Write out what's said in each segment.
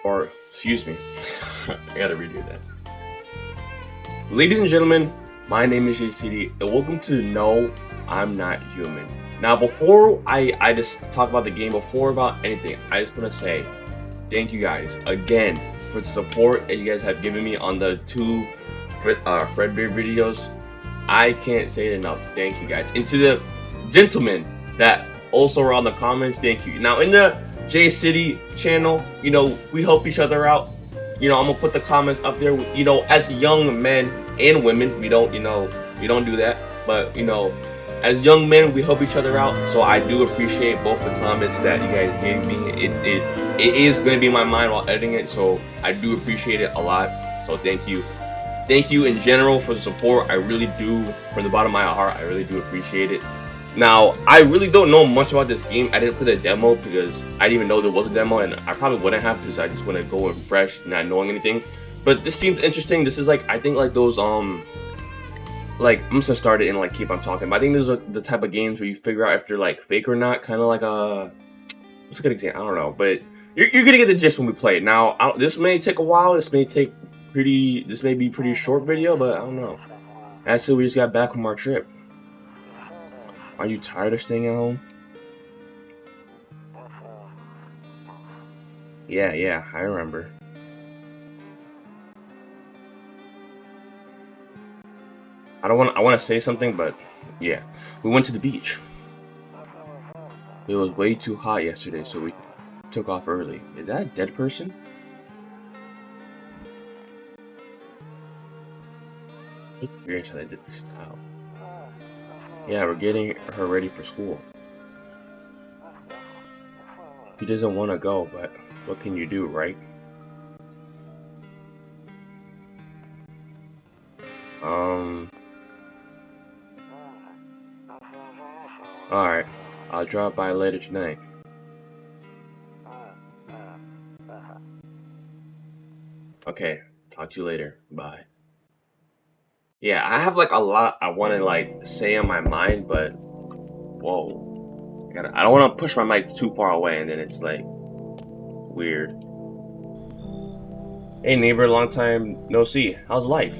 Or excuse me, I gotta redo that. Ladies and gentlemen, my name is JCD, and welcome to No, I'm Not Human. Now, before I just talk about the game, before about anything, I just want to say thank you guys again for the support that you guys have given me on the two Fredbear videos. I can't say it enough. Thank you guys. And to the gentlemen that also are on the comments, thank you. Now, in the J City channel, we help each other out. I'm gonna put the comments up there. As young men and women, we don't do that. But as young men, we help each other out. So I do appreciate both the comments that you guys gave me. It is gonna be in my mind while editing it, so I do appreciate it a lot. So thank you. Thank you in general for the support. I really do, from the bottom of my heart, I really do appreciate it. Now, I really don't know much about this game. I didn't put a demo because I didn't even know there was a demo, and I probably wouldn't have because I just want to go in fresh, not knowing anything. But this seems interesting. This is I think those I'm just gonna start it and keep on talking. But I think these are the type of games where you figure out if they're fake or not. Kind of what's a good example? I don't know, but you're gonna get the gist when we play it. Now, this may take a while. This may be pretty short video, but I don't know. Actually, we just got back from our trip. Are you tired of staying at home? Yeah, I remember. I want to say something, but yeah. We went to the beach. It was way too hot yesterday, so we took off early. Is that a dead person? I'm curious how they did this style. Yeah, we're getting her ready for school. He doesn't want to go, but what can you do, right? Alright, I'll drop by later tonight. Okay, talk to you later. Bye. Yeah, I have a lot I want to say on my mind, but whoa, I don't want to push my mic too far away, and then it's weird. Hey neighbor, long time no see. How's life?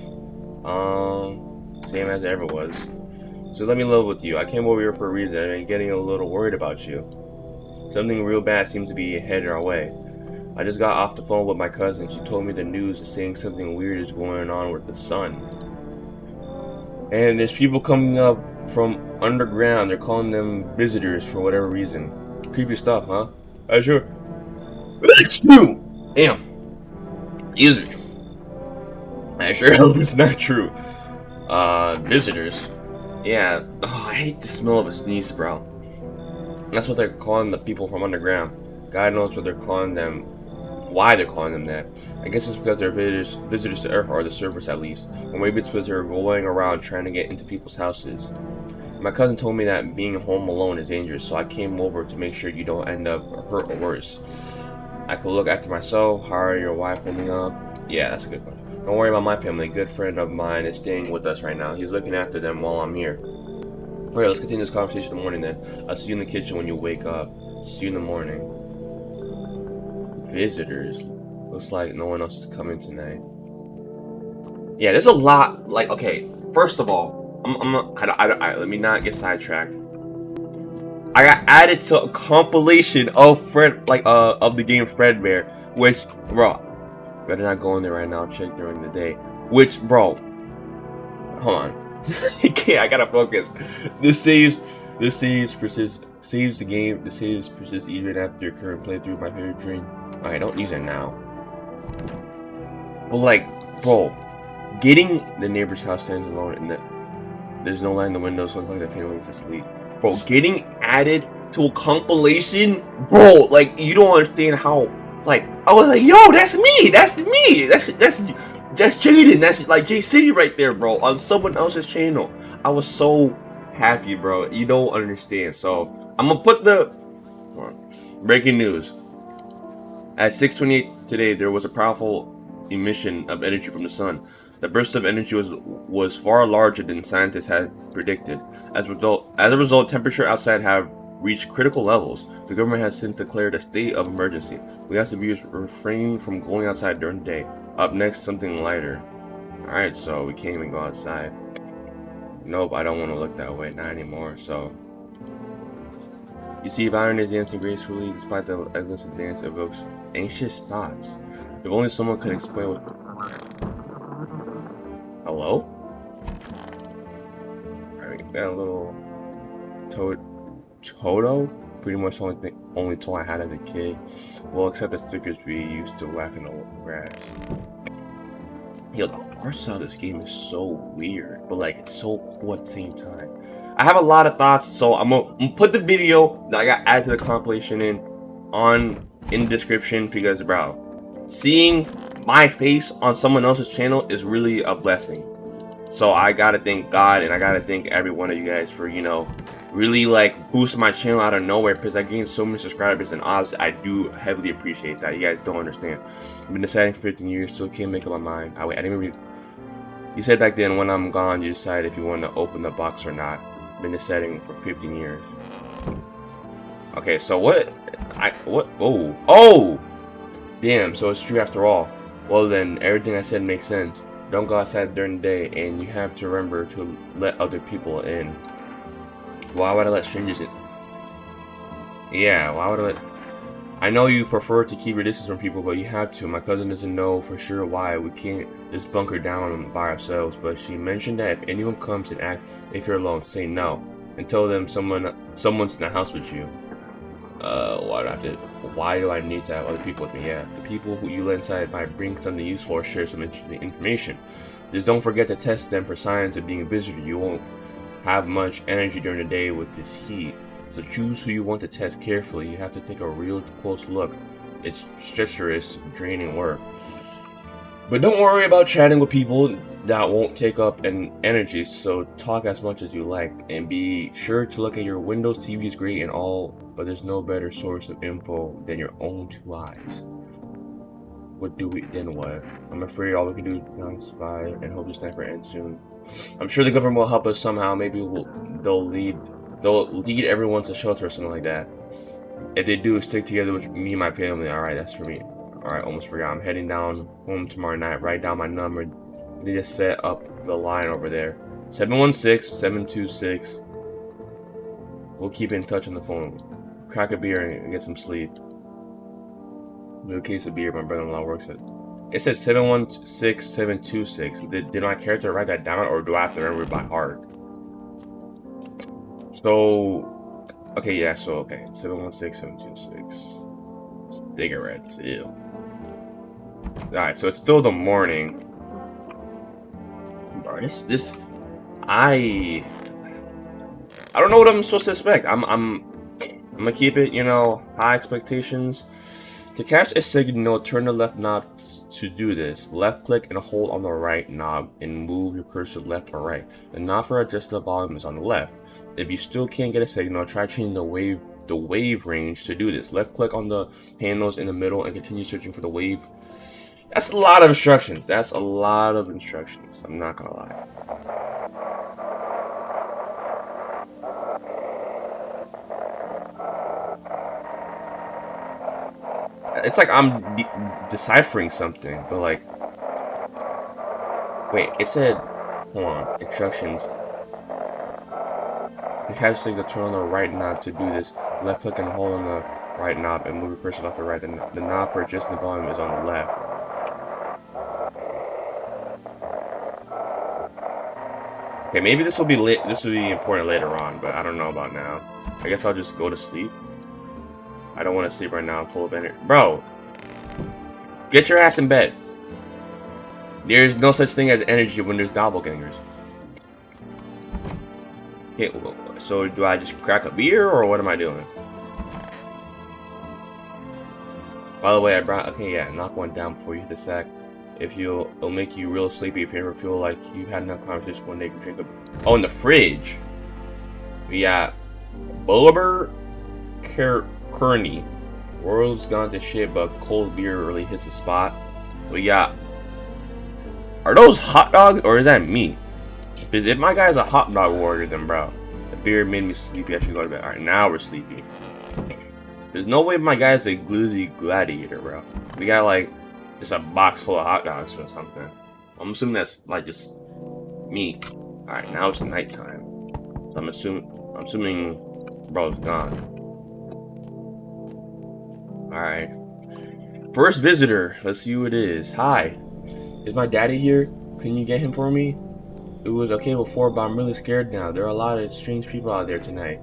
Same as it ever was. So let me live with you. I came over here for a reason, and I'm getting a little worried about you. Something real bad seems to be headed our way. I just got off the phone with my cousin. She told me the news is saying something weird is going on with the sun. And there's people coming up from underground. They're calling them visitors for whatever reason. Creepy stuff, huh? Sure. Damn. Excuse me. I sure hope it's not true. Visitors. Yeah. Oh, I hate the smell of a sneeze, bro. That's what they're calling the people from underground. God knows what they're calling them. Why they're calling them that. I guess it's because they're visitors to Earth, or the surface at least. Or maybe it's because they're going around trying to get into people's houses. My cousin told me that being home alone is dangerous, so I came over to make sure you don't end up hurt or worse. I could look after myself, hire your wife for me up. Yeah, that's a good one. Don't worry about my family. A good friend of mine is staying with us right now. He's looking after them while I'm here. Alright, let's continue this conversation in the morning then. I'll see you in the kitchen when you wake up. See you in the morning. Visitors. Looks like no one else is coming tonight. Yeah, there's a lot. Okay, first of all, let me not get sidetracked. I got added to a compilation of of the game Fredbear, which, bro, better not go in there right now. Check during the day. Which, bro, hold on. I gotta focus. This saves persist. Saves the game. The saves persist even after your current playthrough. My favorite dream. Alright, don't use it now. But bro, getting the neighbor's house stands alone and there's no light in the window, so it's like the family's asleep. Bro, getting added to a compilation, bro, you don't understand how. I was like, yo, that's me, that's Jaden, that's J City right there, bro, on someone else's channel. I was so happy, bro. You don't understand. So I'm gonna put the breaking news. At 6:28 today, there was a powerful emission of energy from the sun. The burst of energy was far larger than scientists had predicted. As a result, temperature outside have reached critical levels. The government has since declared a state of emergency. We ask the viewers refrain from going outside during the day. Up next, something lighter. Alright, so we can't even go outside. Nope, I don't want to look that way, not anymore, so... You see, Byron is dancing gracefully, despite the elegance of the dance evokes anxious thoughts. If only someone could explain what... Hello? Alright, got a little... Toto? Pretty much the only toy I had as a kid. Well, except the stickers we used to whack in the grass. Yo, the art style of this game is so weird, but like it's so cool at the same time. I have a lot of thoughts, so I'm gonna put the video that I got added to the compilation in the description because, bro, seeing my face on someone else's channel is really a blessing. So I gotta thank God and I gotta thank every one of you guys for, you know, really like boost my channel out of nowhere because I gained so many subscribers, and obviously I do heavily appreciate that. You guys don't understand. I've been deciding for 15 years, still can't make up my mind. I didn't read. You said back then when I'm gone you decide if you want to open the box or not. Been deciding for 15 years. Okay, so what oh damn, so it's true after all. Well then, everything I said makes sense. Don't go outside during the day, and you have to remember to let other people in. Why would I let strangers in? Yeah, why would I let... I know you prefer to keep your distance from people, but you have to. My cousin doesn't know for sure why. We can't just bunker down by ourselves, but she mentioned that if anyone comes and asks if you're alone, say no. And tell them someone's in the house with you. Why do I need to have other people with me? Yeah, the people who you let inside might bring something useful or share some interesting information. Just don't forget to test them for signs of being a visitor. You won't have much energy during the day with this heat, so choose who you want to test carefully. You have to take a real close look. It's treacherous, draining work. But don't worry about chatting with people that won't take up an energy, so talk as much as you like, and be sure to look at your Windows. TV is great and all, but there's no better source of info than your own two eyes. What do we then? What? I'm afraid all we can do is not survive and hope the sniper ends soon. I'm sure the government will help us somehow. Maybe they'll lead everyone to shelter or something like that. If they do, stick together with me and my family. Alright, that's for me. Alright, almost forgot. I'm heading down home tomorrow night. Write down my number. They just set up the line over there. 716-726. We'll keep in touch on the phone. Crack a beer and get some sleep. New case of beer my brother-in-law works at. It says 716-726. Did my character write that down, or do I have to remember it by heart? So, okay, yeah, so, okay. 716-726. Cigarettes, ew. Alright, so it's still the morning. Bro, I don't know what I'm supposed to expect. I'm gonna keep it, you know, high expectations. To catch a signal, turn the left knob to do this. Left click and hold on the right knob and move your cursor left or right. The knob for adjusting the volume is on the left. If you still can't get a signal, try changing the wave range to do this. Left click on the handles in the middle and continue searching for the wave. That's a lot of instructions. That's a lot of instructions. I'm not gonna lie. It's like I'm deciphering something, but like, wait, it said, hold on, instructions. You have to turn on the right knob to do this. Left click and hold on the right knob and move your cursor left or right. The knob for adjusting the volume is on the left. Okay, maybe this will be lit. This will be important later on, but I don't know about now. I guess I'll just go to sleep. I don't want to sleep right now. I'm full of energy. Bro, get your ass in bed. There's no such thing as energy when there's doppelgangers. Okay, so do I just crack a beer or what am I doing? By the way, I brought... Okay, yeah, knock one down before you hit the sack. It'll make you real sleepy if you ever feel like you had enough conversation one day to drink a... Oh, in the fridge. We got Bulliber Kearney. World's gone to shit, but cold beer really hits the spot. We got... Are those hot dogs or is that me? Because if my guy's a hot dog warrior, then bro, beer made me sleepy. I should go to bed. Alright, now we're sleepy. There's no way my guy's a glizzy gladiator, bro. We got like just a box full of hot dogs or something. I'm assuming that's like just meat. Alright, now it's nighttime. So I'm assuming bro's gone. Alright. First visitor. Let's see who it is. Hi. Is my daddy here? Can you get him for me? It was okay before, but I'm really scared now. There are a lot of strange people out there tonight.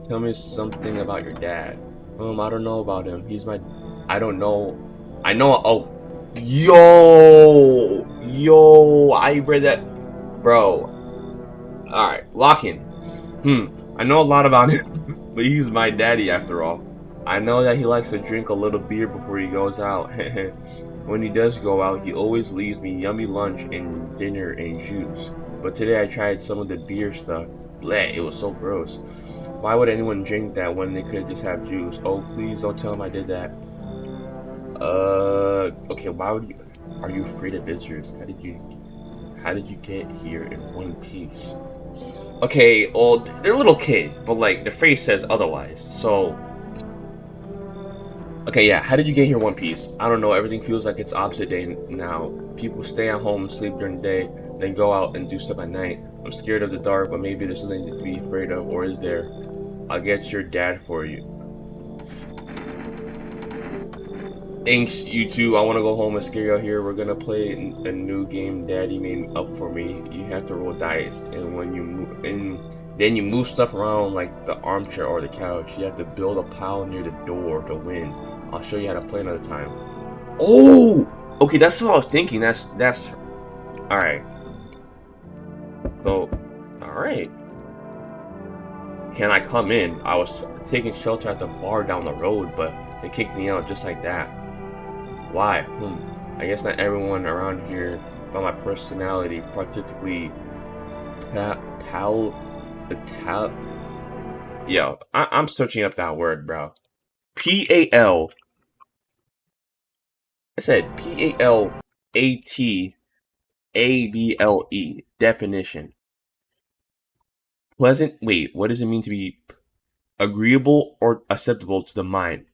Tell me something about your dad. I don't know about him. I don't know. I know. Oh. Yo, I read that. Bro. Alright, lock in. I know a lot about him, but he's my daddy after all. I know that he likes to drink a little beer before he goes out. When he does go out, he always leaves me yummy lunch and dinner and juice. But today I tried some of the beer stuff. Bleh, it was so gross. Why would anyone drink that when they could just have juice? Oh, please don't tell him I did that. Okay, why would you? Are you afraid of visitors? How did you get here in one piece? Okay, well, they're a little kid, but like their face says otherwise. So, okay, yeah. How did you get here one piece? I don't know. Everything feels like it's opposite day now. People stay at home and sleep during the day, then go out and do stuff at night. I'm scared of the dark, but maybe there's something to be afraid of, or is there? I'll get your dad for you. Thanks, you two. I want to go home and scare you out here. We're gonna play a new game Daddy made up for me. You have to roll dice, and when you move, then you move stuff around like the armchair or the couch. You have to build a pile near the door to win. I'll show you how to play another time. Oh, okay. That's what I was thinking. That's all right. So, all right. Can I come in? I was taking shelter at the bar down the road, but they kicked me out just like that. Why? I guess not everyone around here found my personality particularly Yo, I'm searching up that word, bro. P-A-L. I said P-A-L-A-T-A-B-L-E. Definition. Pleasant. Wait, what does it mean to be agreeable or acceptable to the mind?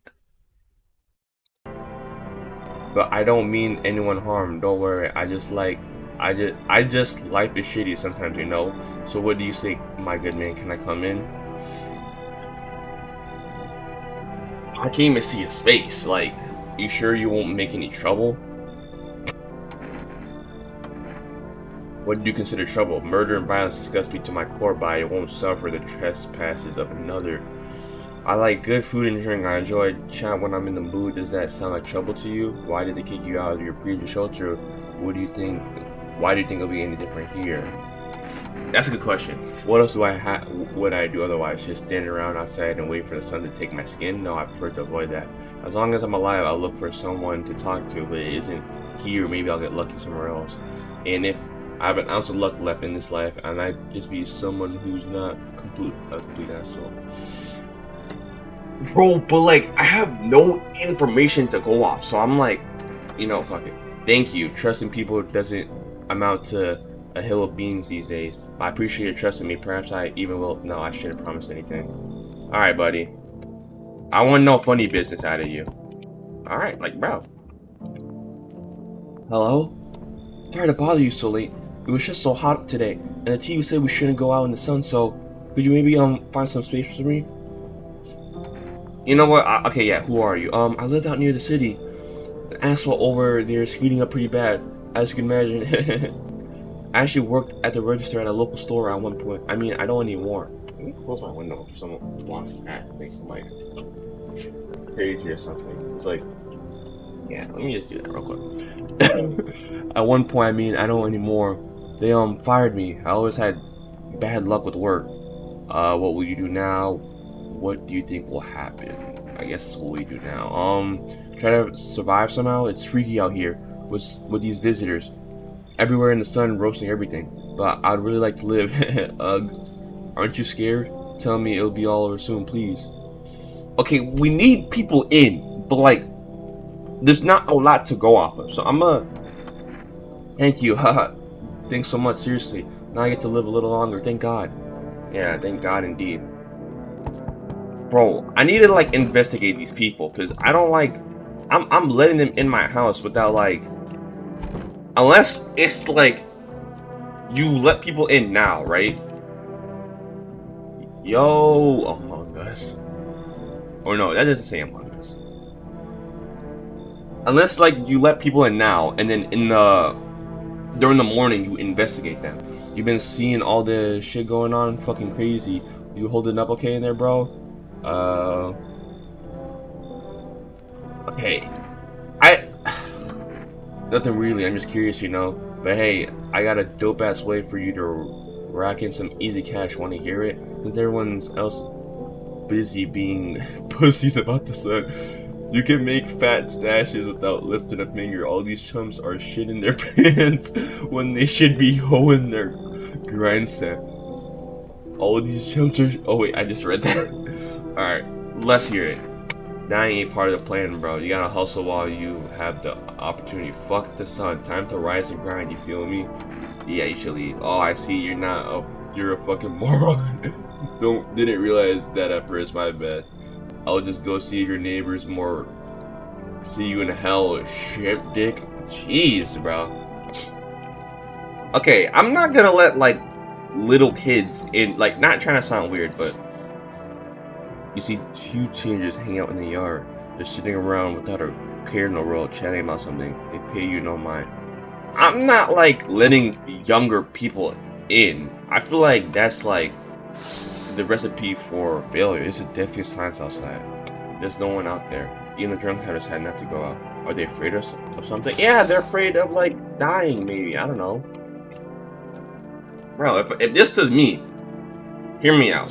But I don't mean anyone harm. Don't worry. I just life is shitty sometimes, you know. So what do you say, my good man? Can I come in? I can't even see his face. Like, you sure you won't make any trouble? What do you consider trouble? Murder and violence disgust me to my core, but I won't suffer the trespasses of another. I like good food and drink. I enjoy chat when I'm in the mood. Does that sound like trouble to you? Why did they kick you out of your previous shelter? What do you think? Why do you think it'll be any different here? That's a good question. What else would I do otherwise? Just stand around outside and wait for the sun to take my skin? No, I prefer to avoid that. As long as I'm alive, I'll look for someone to talk to, but it isn't here. Maybe I'll get lucky somewhere else. And if I have an ounce of luck left in this life, I might just be someone who's not a complete asshole. Bro, but like, I have no information to go off, so I'm like, you know, fuck it. Thank you. Trusting people doesn't amount to a hill of beans these days. But I appreciate you trusting me. Perhaps I even will. No, I shouldn't promise anything. Alright, buddy. I want no funny business out of you. Alright, like, bro. Hello? Sorry to bother you so late. It was just so hot today, and the TV said we shouldn't go out in the sun, so could you maybe find some space for me? You know what? Okay, yeah. Who are you? I lived out near the city. The asphalt over there is heating up pretty bad, as you can imagine. I actually worked at the register at a local store at one point. I mean, I don't anymore. Let me close my window if someone wants to act like some like crazy or something. It's like, yeah. Let me just do that real quick. At one point, I mean, I don't anymore. They fired me. I always had bad luck with work. What will you do now? What do you think will happen? I guess what we do now. Try to survive somehow. It's freaky out here with these visitors. Everywhere in the sun, roasting everything. But I'd really like to live. Aren't you scared? Tell me it'll be all over soon, please. Okay, we need people in, but like, there's not a lot to go off of. So I'm thank you. Haha. Thanks so much. Seriously. Now I get to live a little longer. Thank God. Yeah, thank God indeed. Bro, I need to like investigate these people because I don't like. I'm letting them in my house without like. Unless it's like you let people in now, right? Yo, Among Us. Or no, that doesn't say Among Us. Unless like you let people in now, and then during the morning you investigate them. You've been seeing all the shit going on, fucking crazy. You holding up okay in there, bro? Okay. Nothing really. I'm just curious, you know. But hey, I got a dope ass way for you to rack in some easy cash. Want to hear it? Since everyone's else busy being pussies about the sun, you can make fat stashes without lifting a finger. All these chumps are shitting their pants when they should be hoeing their grindstone. All these chumps are. Oh wait, I just read that. All right, let's hear it. That ain't part of the plan, bro. You gotta hustle while you have the opportunity. Fuck the sun. Time to rise and grind. You feel me? Yeah, you should leave. Oh, I see. You're a fucking moron. Didn't realize that at first. My bad. I'll just go see your neighbors more. See you in hell, shit dick. Jeez, bro. Okay, I'm not gonna let like little kids in. Like, not trying to sound weird, but. You see two teenagers hang out in the yard. They're sitting around without a care in the world, chatting about something. They pay you no mind. I'm not like letting younger people in. I feel like that's like the recipe for failure. It's a deathly silence outside. There's no one out there. Even the drunk have decided not to go out. Are they afraid of something? Yeah, they're afraid of like dying. Maybe, I don't know. Bro, if this is me, hear me out.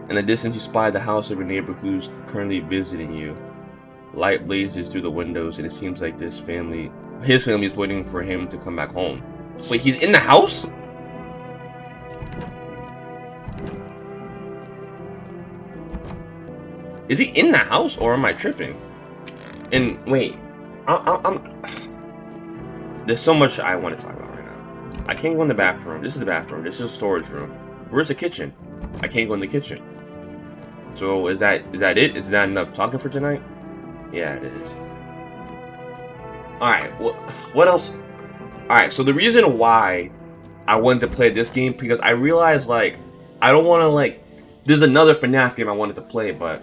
In the distance, you spy the house of a neighbor who's currently visiting you. Light blazes through the windows, and it seems like his family is waiting for him to come back home. Wait, he's in the house? Is he in the house, or am I tripping? And wait, I'm. There's so much I want to talk about right now. I can't go in the bathroom. This is the bathroom. This is a storage room. Where's the kitchen? I can't go in the kitchen. So is that it? Is that enough talking for tonight? Yeah, it is. Alright, what else? Alright, so the reason why I wanted to play this game, because I realized, like, I don't want to, like, there's another FNAF game I wanted to play, but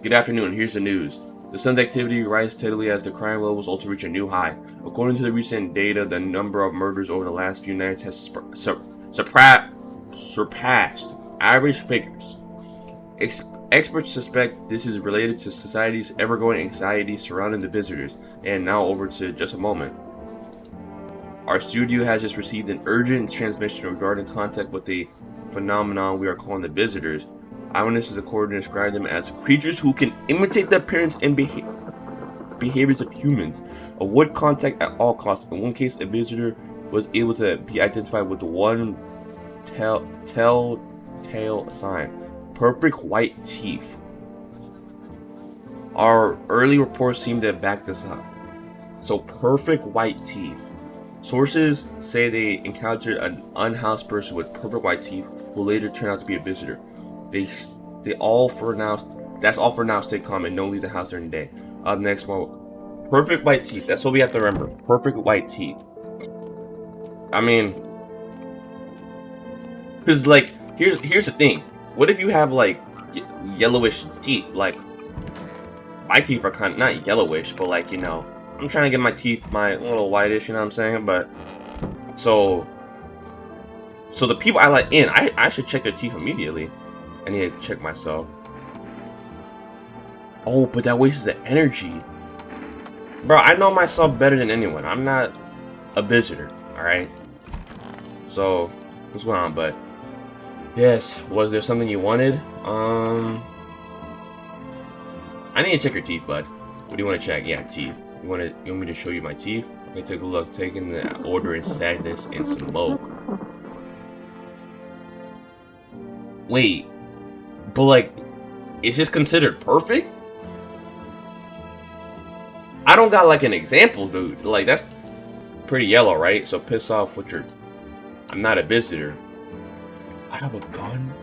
good afternoon, here's the news. The sun's activity rises steadily as the crime levels also reach a new high. According to the recent data, the number of murders over the last few nights has surpassed average figures. Experts suspect this is related to society's ever-growing anxiety surrounding the visitors. And now over to just a moment. Our studio has just received an urgent transmission regarding contact with a phenomenon we are calling the visitors. Eyewitnesses according to describe them as creatures who can imitate the appearance and behaviors of humans. Avoid contact at all costs. In one case, a visitor was able to be identified with one telltale sign. Perfect white teeth. Our early reports seem to back this up. So perfect white teeth. Sources say they encountered an unhoused person with perfect white teeth who later turned out to be a visitor. They all for now. That's all for now. Stay calm and don't leave the house during the day. Up next, well, perfect white teeth. That's what we have to remember. Perfect white teeth. I mean, because like here's the thing. What if you have like yellowish teeth? Like my teeth are kind of not yellowish, but like, you know, I'm trying to get my teeth my little whitish. You know what I'm saying? But so the people I let in, I should check their teeth immediately. I need to check myself. Oh, but that wastes the energy. Bro, I know myself better than anyone. I'm not a visitor, alright? So, what's going on, bud? Yes, was there something you wanted? I need to check your teeth, bud. What do you want to check? Yeah, teeth. You want me to show you my teeth? Okay, take a look. Taking the order in sadness and smoke. Wait, but like, is this considered perfect? I don't got like an example, dude. Like, that's pretty yellow, right? So piss off with your... I'm not a visitor. I have a gun?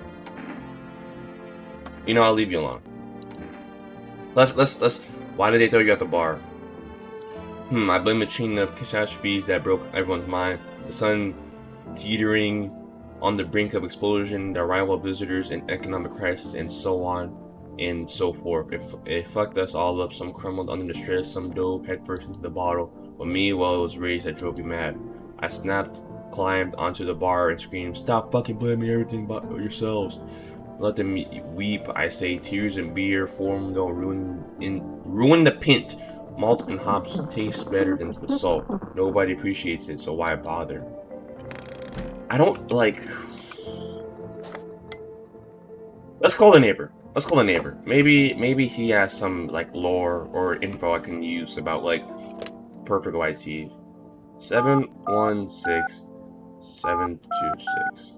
You know, I'll leave you alone. Let's. Why did they throw you at the bar? I blame the chain of catastrophes that broke everyone's mind. The sun teetering on the brink of explosion, the arrival of visitors, and economic crisis, and so on and so forth. It fucked us all up. Some crumbled under the stress, some dove headfirst into the bottle. But me, well, it was rage that drove me mad. I snapped, climbed onto the bar, and screamed, "Stop fucking blaming everything but yourselves. Let them weep." I say, tears and beer form don't ruin the pint. Malt and hops taste better than with salt. Nobody appreciates it, so why bother? I don't like. Let's call the neighbor. Let's call the neighbor. Maybe he has some like lore or info I can use about like perfect white tea. 716726.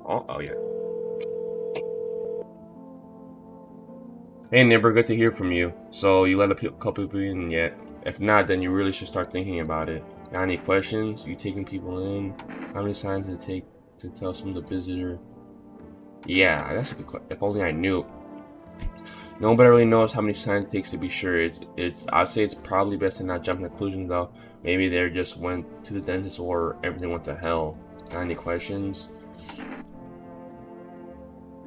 Oh yeah. Hey neighbor, good to hear from you. So you let a couple people in yet? If not, then you really should start thinking about it. Got any questions? You taking people in? How many signs does it take to tell someone the visitor? Yeah, that's a good question. If only I knew. Nobody really knows how many signs it takes to be sure. I'd say it's probably best to not jump to conclusions though. Maybe they just went to the dentist or everything went to hell. Got any questions?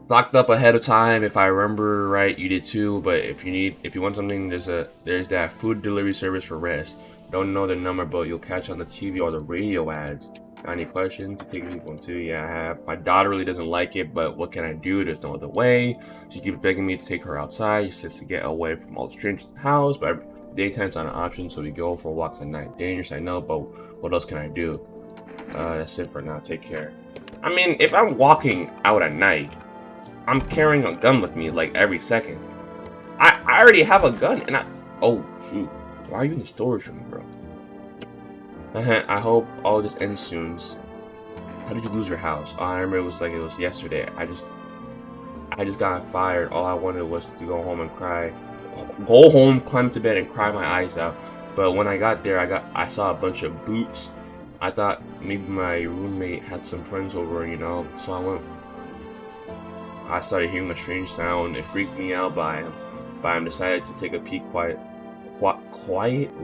Locked up ahead of time, if I remember right, you did too. But if you want something, there's that food delivery service for rest. Don't know the number, but you'll catch on the TV or the radio ads. Got any questions? You take people too? Yeah, I have. My daughter really doesn't like it, but what can I do? There's no other way. She keeps begging me to take her outside. She says to get away from all the strangers in the house, but daytime's not an option, so we go for walks at night. Dangerous, I know, but what else can I do? That's it for now. Take care. I mean, if I'm walking out at night, I'm carrying a gun with me like every second. I already have a gun and oh shoot. Why are you in the storage room, bro? I hope all this ends soon. How did you lose your house? Oh, I remember it was yesterday. I just got fired. All I wanted was to go home and cry. Go home, climb to bed and cry my eyes out. But when I got there, I saw a bunch of boots. I thought maybe my roommate had some friends over, you know, so I started hearing a strange sound. It freaked me out, but I decided to take a peek quiet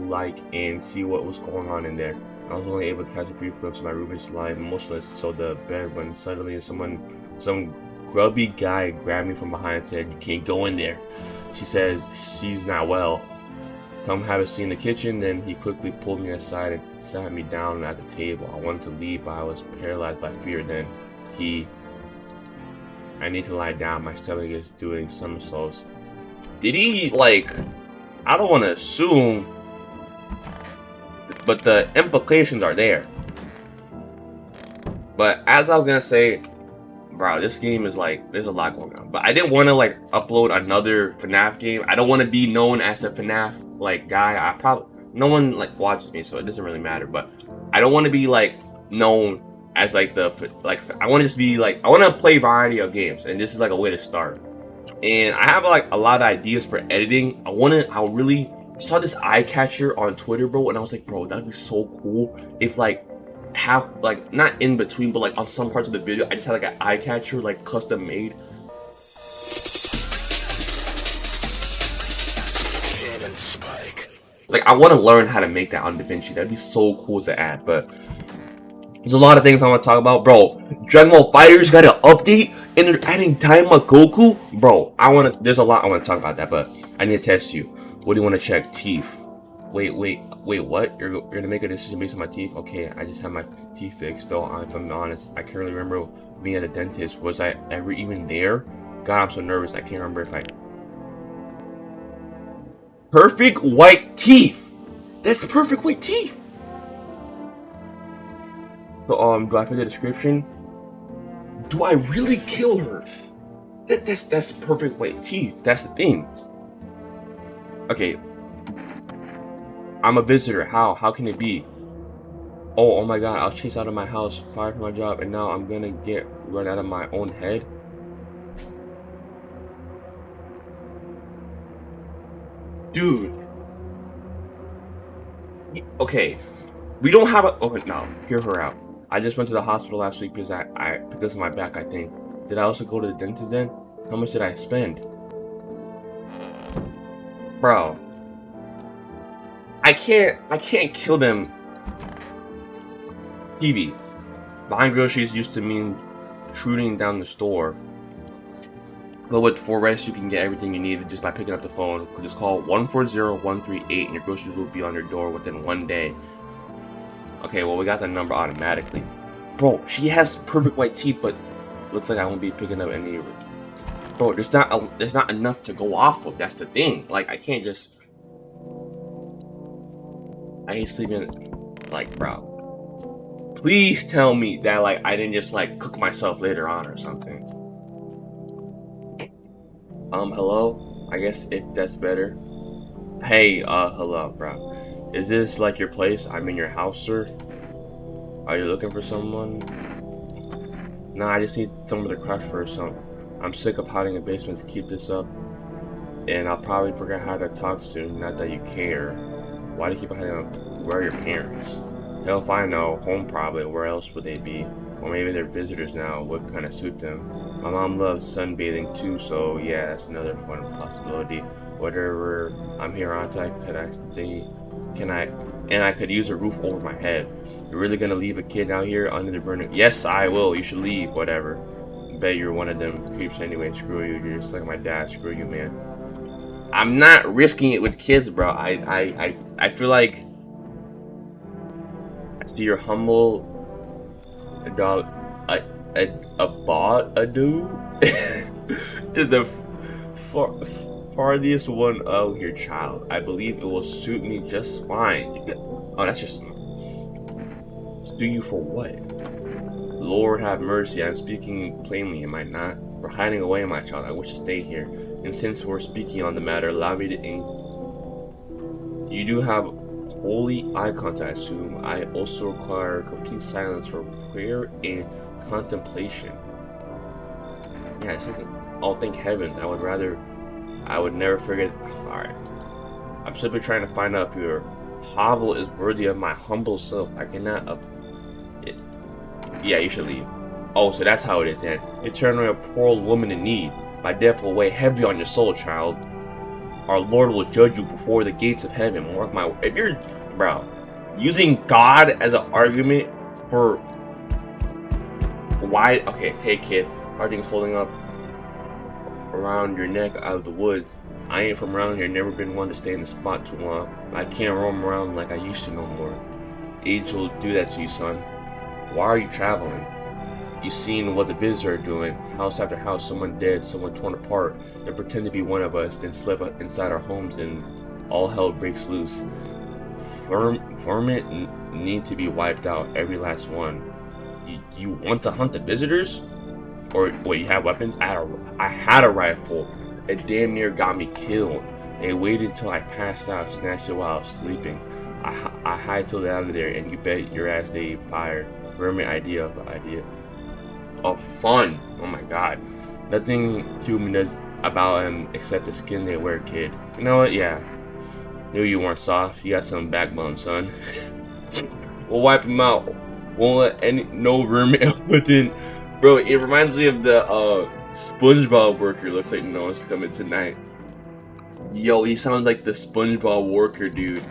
like and see what was going on in there. I was only able to catch a brief glimpse of my roommate's lying motionless on the bed when suddenly some grubby guy grabbed me from behind and said, "You can't go in there." She says she's not well. Come have a seat in the kitchen. Then he quickly pulled me aside and sat me down at the table. I wanted to leave, but I was paralyzed by fear. Then I need to lie down. My stomach is doing somersaults. Did he, like, I don't want to assume, but the implications are there. But as I was going to say, bro, this game is like, there's a lot going on. But I didn't want to, like, upload another FNAF game. I don't want to be known as a FNAF, like, guy. No one, like, watches me, so it doesn't really matter. But I don't want to be, like, known as like I want to just be like, I want to play variety of games, and this is like a way to start. And I have like a lot of ideas for editing. I really saw this eye catcher on Twitter, bro, and I was like, bro, that'd be so cool if like not in between, but like on some parts of the video I just had like an eye catcher like custom made. Like I want to learn how to make that on DaVinci. That'd be so cool to add. But there's a lot of things I want to talk about, bro. Dragon Ball FighterZ got an update, and they're adding Daima Goku, bro. There's a lot I want to talk about that, but I need to test you. What do you want to check? Teeth. Wait, what? You're gonna make a decision based on my teeth? Okay, I just had my teeth fixed, though. If I'm honest, I can't really remember being at the dentist. Was I ever even there? God, I'm so nervous. I can't remember if I. Perfect white teeth. That's perfect white teeth. So, do I put the description? Do I really kill her? That's perfect white teeth. That's the thing. Okay. I'm a visitor. How can it be? Oh my god, I was chased out of my house, fired from my job, and now I'm gonna get run out of my own head. Dude. Okay. We don't have a. Oh no, hear her out. I just went to the hospital last week because I picked this on my back. I think. Did I also go to the dentist then? How much did I spend? Bro, I can't kill them. TV. Buying groceries used to mean shooting down the store. But with Forex, you can get everything you need just by picking up the phone. Just call 140-138 and your groceries will be on your door within 1 day. Okay, well, we got the number automatically. Bro, she has perfect white teeth, but looks like I won't be picking up any. Bro, there's not enough to go off of. That's the thing. Like, I can't just. I hate sleeping. Like, bro. Please tell me that, like, I didn't just, like, cook myself later on or something. Hello? I guess if that's better. Hey, hello, bro. Is this, like, your place? I'm in your house, sir? Are you looking for someone? Nah, I just need someone to crash for something. I'm sick of hiding in basements. Keep this up. And I'll probably forget how to talk soon, not that you care. Why do you keep hiding up? Where are your parents? Hell if I know. Home probably. Where else would they be? Or maybe they're visitors now. What kind of suit them? My mom loves sunbathing too, so yeah, that's another fun possibility. Whatever, I'm here, aren't I? And I could use a roof over my head. You're really gonna leave a kid out here under the burning? Yes, I will. You should leave. Whatever. Bet you're one of them creeps anyway. Screw you. You're just like my dad. Screw you, man. I'm not risking it with kids, bro. I feel like I see your humble dog. A dude is the farthest one of your child. I believe it will suit me just fine. Oh, that's just sue you for what? Lord have mercy. I'm speaking plainly, am I not? For hiding away, my child. I wish to stay here. And since we're speaking on the matter, allow me to. You do have holy eye contact, I assume. I also require complete silence for prayer and contemplation. Yeah, this isn't. Oh, thank heaven. I would never forget. Alright. I'm simply trying to find out if your hovel is worthy of my humble self. I cannot. Yeah, you should leave. Oh, so that's how it is then. You turn away a poor old woman in need. My death will weigh heavy on your soul, child. Our Lord will judge you before the gates of heaven. Mark my. If you're, bro, using God as an argument for why? Okay, hey kid, are things holding up around your neck out of the woods? I ain't from around here. Never been one to stay in the spot too long. I can't roam around like I used to no more. Age will do that to you, son. Why are you traveling? You've seen what the visitors are doing. House after house, someone dead, someone torn apart. They pretend to be one of us, then slip inside our homes and all hell breaks loose. Vermin need to be wiped out, every last one. You want to hunt the visitors? Or wait, you have weapons? I had a rifle. It damn near got me killed. They waited till I passed out, snatched it while I was sleeping. I hightailed it out of there, and you bet your ass they fired. Vermin idea of fun. Oh my god. Nothing human does about him except the skin they wear, kid. You know what? Yeah. Knew you weren't soft. You got some backbone, son. We'll wipe him out. Won't let no vermin within. Bro, it reminds me of the SpongeBob worker. Looks like no one's coming tonight. Yo, he sounds like the SpongeBob worker, dude.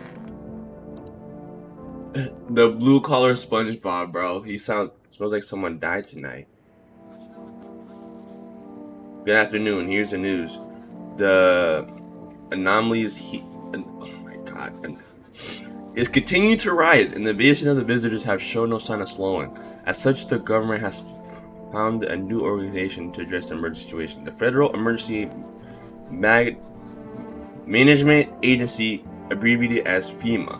The blue collar SpongeBob, bro. He smells like someone died tonight. Good afternoon. Here's the news. The anomalies oh my god. Is continuing to rise, and the vision of the visitors have shown no sign of slowing. As such, the government has found a new organization to address the emergency situation. The Federal Emergency Management Agency, abbreviated as FEMA.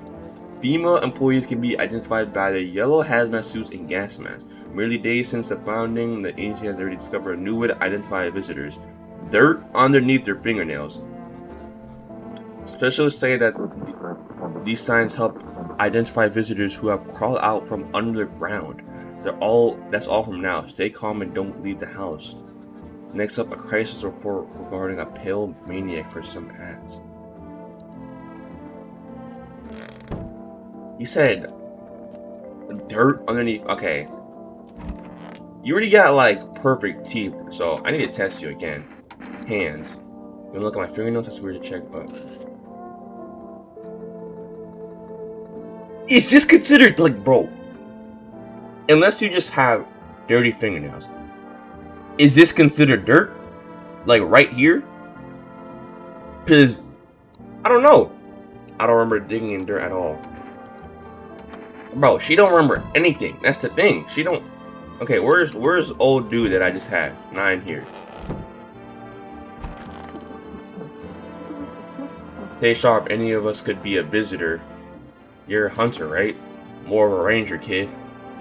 FEMA employees can be identified by their yellow hazmat suits and gas masks. Merely days since the founding, the agency has already discovered a new way to identify visitors: dirt underneath their fingernails. Specialists say that these signs help identify visitors who have crawled out from under the ground. That's all from now. Stay calm and don't leave the house. Next up, a crisis report regarding a pale maniac for some ads. He said, Dirt underneath. Okay. You already got like perfect teeth, so I need to test you again. Hands. You look at my fingernails. That's weird to check, but is this considered like, bro? Unless you just have dirty fingernails, is this considered dirt? Like right here? Cause I don't know. I don't remember digging in dirt at all. Bro, she don't remember anything. That's the thing. She don't. Okay, where's old dude that I just had? 9 here. Hey Sharp, any of us could be a visitor. You're a hunter, right? More of a ranger, kid.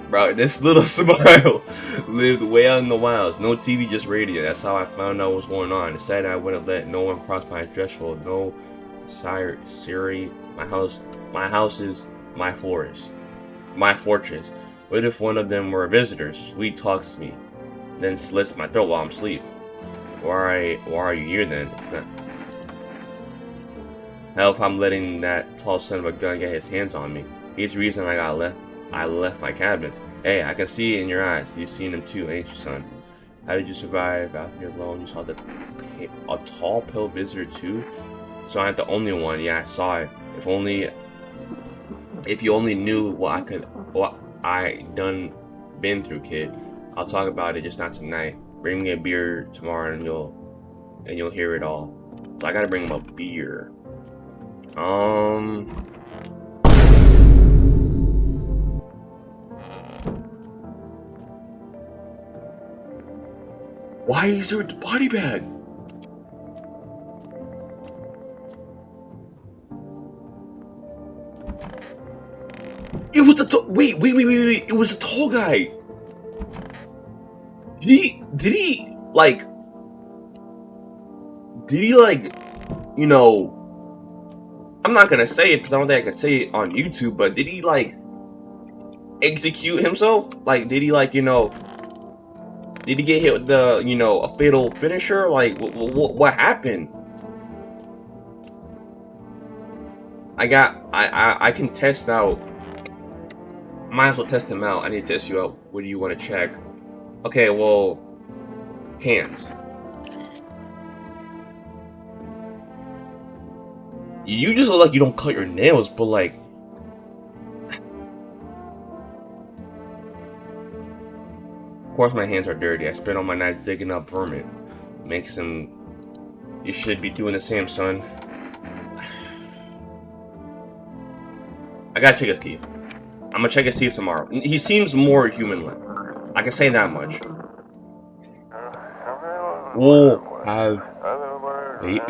Bro, this little smile lived way out in the wilds. No TV, just radio. That's how I found out what was going on. Decided I wouldn't let no one cross my threshold. No, Siri, my house is my forest. My fortress. What if one of them were visitors? Sweet talks to me, then slits my throat while I'm asleep. Why are you here then? It's not. Hell if I'm letting that tall son of a gun get his hands on me. He's the reason I left my cabin. Hey, I can see it in your eyes. You've seen him too, ain't you, son? How did you survive out here alone? You saw a tall, pale visitor too? So I'm not the only one. Yeah, I saw it. If you only knew what I been through, kid. I'll talk about it, just not tonight. Bring me a beer tomorrow and you'll hear it all. So I gotta bring him a beer. Why is there a body bag? It was the wait. It was a tall guy. Did he like, you know, I'm not gonna say it because I don't think I can say it on YouTube, but did he like execute himself? Like, did he like, you know, did he get hit with the, you know, a fatal finisher? Like, what happened? I can test out. Might as well test him out. I need to test you out. What do you want to check? Okay, well, hands. You just look like you don't cut your nails, but like, of course my hands are dirty. I spent all my night digging up vermin. Makes them. You should be doing the same, son. I gotta check his teeth. I'm gonna check his teeth tomorrow. He seems more human-like. I can say that much. We'll have. Wait.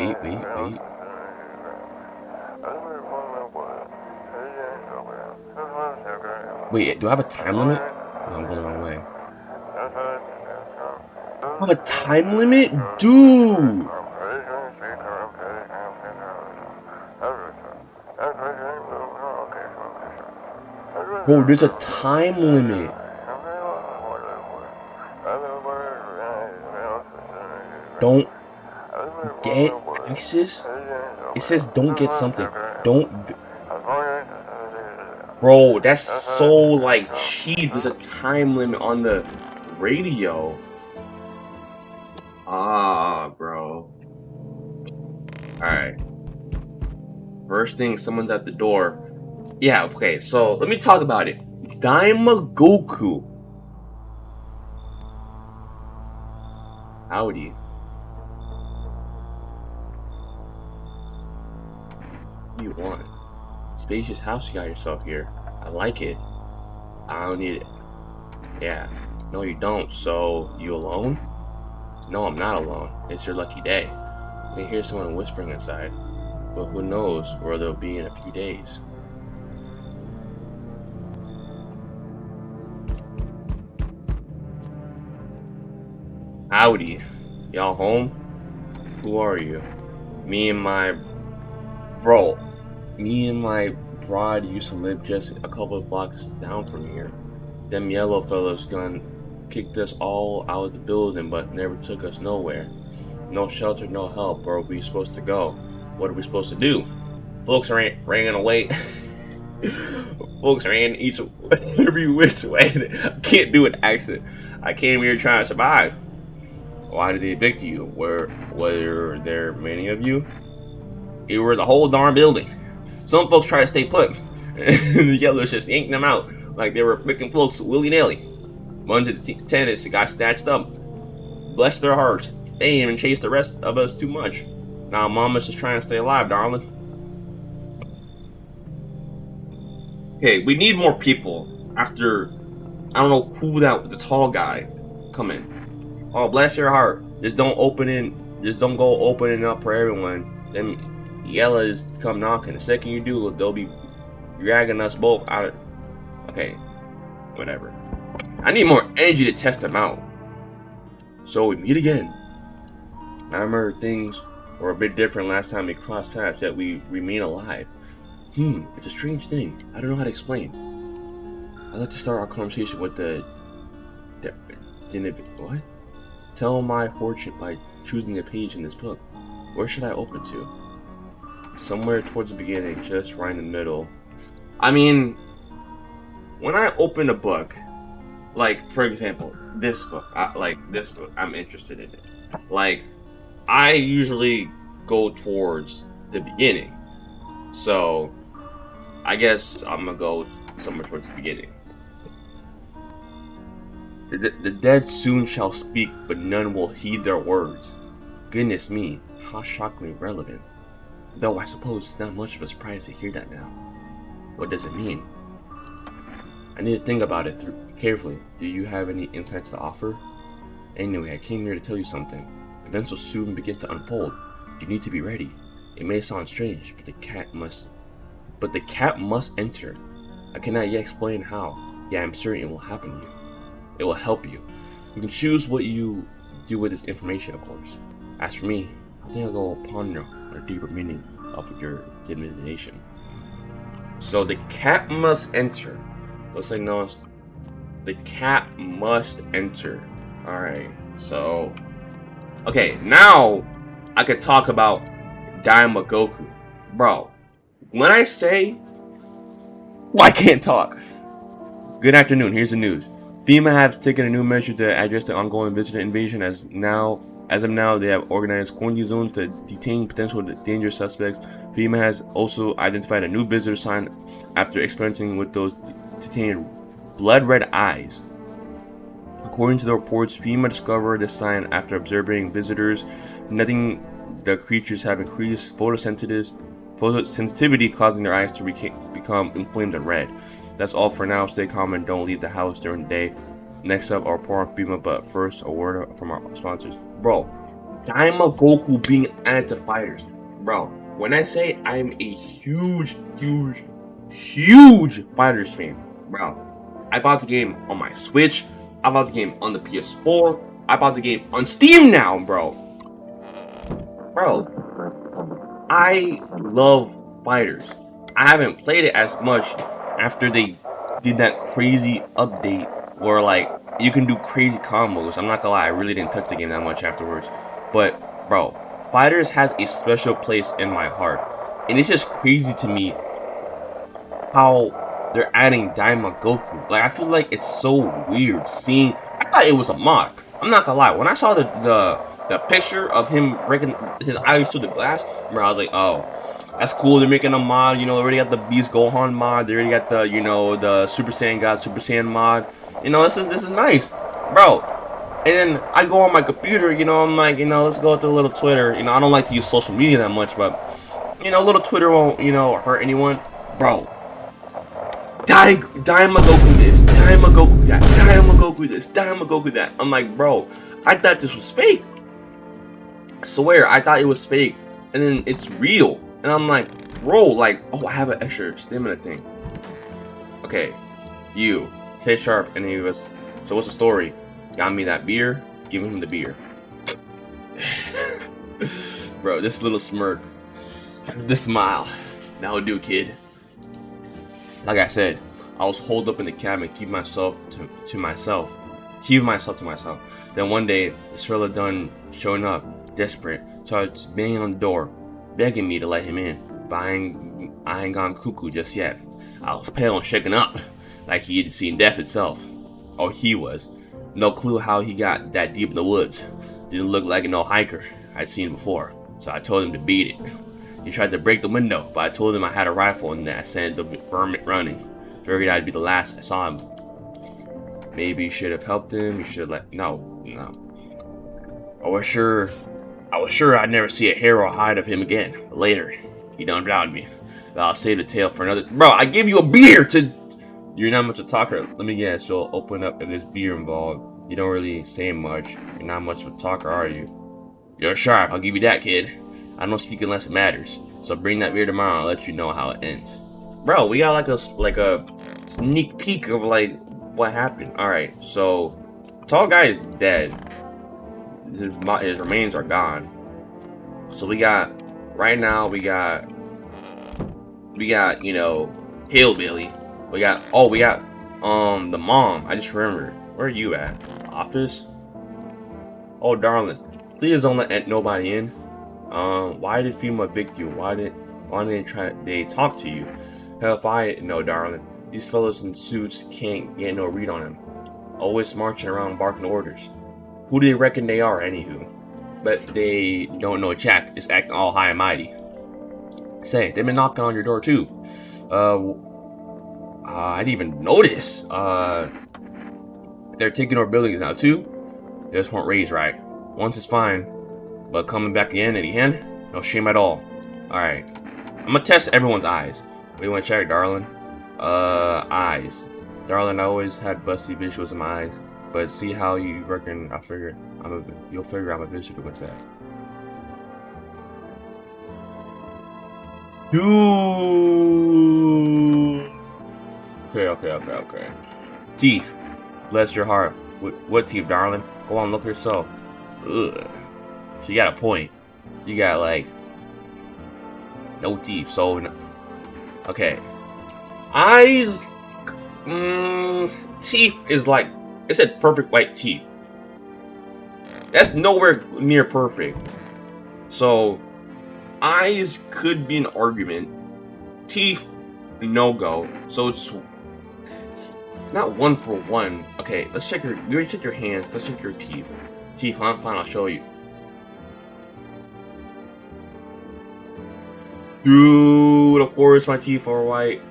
Wait, do I have a time limit? No, I'm going the wrong way. I have a time limit? Dude! Bro, there's a time limit. Don't get access? It says don't get something. Don't. Bro, that's so like cheap. There's a time limit on the radio. Ah, bro. Alright. First thing, someone's at the door. Yeah, okay, so let me talk about it. Goku. Howdy. What do you want? Spacious house you got yourself here. I like it. I don't need it. Yeah. No, you don't. So, you alone? No, I'm not alone. It's your lucky day. I can hear someone whispering inside. But who knows where they'll be in a few days. Howdy. Y'all home? Who are you? Me and my broad used to live just a couple of blocks down from here. Them yellow fellas kicked us all out of the building, but never took us nowhere. No shelter, no help. Where are we supposed to go? What are we supposed to do? Folks ran away. Folks ran each every which way. I can't do an accent. I came here trying to survive. Why did they evict you? Were there many of you? It were the whole darn building. Some folks try to stay put. And the yellows just yanked them out like they were picking folks willy-nilly. Bunch of tenants got snatched up. Bless their hearts. They didn't even chase the rest of us too much. Now mama's just trying to stay alive, darling. Okay, we need more people after, I don't know who the tall guy come in. Oh, bless your heart. Just don't go opening up for everyone. Then yellows come knocking. The second you do, they'll be dragging us both out. Okay, whatever. I need more energy to test them out. So we meet again. I remember things were a bit different last time we crossed paths, yet we remain alive. It's a strange thing. I don't know how to explain. I'd like to start our conversation with what? Tell my fortune by choosing a page in this book. Where should I open to? Somewhere towards the beginning, just right in the middle. I mean, when I open a book, like for example, this book, I'm interested in it. Like, I usually go towards the beginning. So, I guess I'm gonna go somewhere towards the beginning. The dead soon shall speak, but none will heed their words. Goodness me, how shockingly relevant. Though I suppose it's not much of a surprise to hear that now. What does it mean? I need to think about it carefully. Do you have any insights to offer? Anyway, I came here to tell you something. Events will soon begin to unfold. You need to be ready. It may sound strange, but the cat must enter. I cannot yet explain how. Yeah, I'm certain it will happen to you. It will help you. You can choose what you do with this information, of course. As for me, I think I'll go ponder a deeper meaning of your divination. So the cat must enter. Let's say no. The cat must enter. Alright, so okay, now I could talk about Daimogoku. Bro, when I say I can't talk. Good afternoon, here's the news. FEMA have taken a new measure to address the ongoing visitor invasion. As of now, they have organized quarantine zones to detain potential dangerous suspects. FEMA has also identified a new visitor sign after experimenting with those detained blood red eyes. According to the reports, FEMA discovered the sign after observing visitors. Nothing, the creatures have increased photosensitivity, causing their eyes to become inflamed and red. That's all for now. Stay calm and don't leave the house during the day. Next up, our report on FEMA, but first, a word from our sponsors. Bro, Daimogoku being added to fighters. Bro, when I say I'm a huge fighters fan, bro, I bought the game on my Switch. I bought the game on the PS4. I bought the game on Steam now, bro. I love fighters. I haven't played it as much after they did that crazy update where like you can do crazy combos. I'm not gonna lie, I really didn't touch the game that much afterwards. But bro, fighters has a special place in my heart. And it's just crazy to me how they're adding Daimogoku. Like, I feel like it's so weird seeing. I thought it was a mod. I'm not gonna lie. When I saw the picture of him breaking his eyes through the glass, bro, I was like, oh, that's cool. They're making a mod. You know, they already got the Beast Gohan mod. They already got the, you know, the Super Saiyan God Super Saiyan mod. You know, this is nice, bro. And then I go on my computer. You know, I'm like, you know, let's go to a little Twitter. You know, I don't like to use social media that much, but you know, a little Twitter won't, you know, hurt anyone, bro. Daimogoku this, Daimogoku that, Daimogoku this, Daimogoku that. I'm like, bro, I thought this was fake. I swear, I thought it was fake. And then it's real. And I'm like, bro, like, oh, I have an extra stamina thing. Okay, you, stay sharp. And he goes, so what's the story? Got me that beer? Give him the beer. Bro, this little smirk, this smile, that'll do, kid. Like I said, I was holed up in the cabin, keep myself to myself. Then one day, this fella done showing up, desperate, starts banging on the door, begging me to let him in. But I ain't gone cuckoo just yet. I was pale and shaken up, like he had seen death itself. Or he was. No clue how he got that deep in the woods. Didn't look like no hiker I'd seen before, so I told him to beat it. He tried to break the window, but I told him I had a rifle and that I sent the vermin running. Figured I'd be the last I saw him. Maybe you should have helped him. You should have no. I was sure I'd never see a hair or hide of him again. But later, he done drowned me. But I'll save the tale for another. Bro, I gave you a beer to. You're not much of a talker. Let me guess. You'll open up if there's beer involved. You don't really say much. You're not much of a talker, are you? You're sharp. I'll give you that, kid. I don't speak unless it matters. So bring that beer tomorrow. I'll let you know how it ends. Bro, we got like a sneak peek of like what happened. All right, so tall guy is dead. His remains are gone. So we got right now. We got hillbilly. We got the mom. I just remembered. Where are you at? Office? Oh, darling, please don't let nobody in. Why did FEMA evict you? Why didn't they talk to you? Hell if I know, darling. These fellas in suits can't get no read on him. Always marching around barking orders. Who do they reckon they are, anywho? But they don't know jack, just acting all high and mighty. Say, they've been knocking on your door too. I didn't even notice. They're taking over buildings now too. They just weren't raised right. Once is fine, but coming back again at the end, no shame at all. Alright, I'm gonna test everyone's eyes. What do you want to check, darling? Eyes. Darling, I always had busty visuals in my eyes, but see how you reckon you'll figure I'm a visual with that. Dude. Okay. Teeth. Bless your heart. What teeth, darling? Go on, look yourself. Ugh. So you got a point. You got like no teeth. So okay. Eyes. Teeth is like it said perfect white teeth. That's nowhere near perfect. So eyes could be an argument. Teeth, no go. So it's not 1 for 1. Okay, let's check you already checked your hands. Let's check your teeth. Teeth, I'm fine. I'll show you. Dude, of course my teeth are white.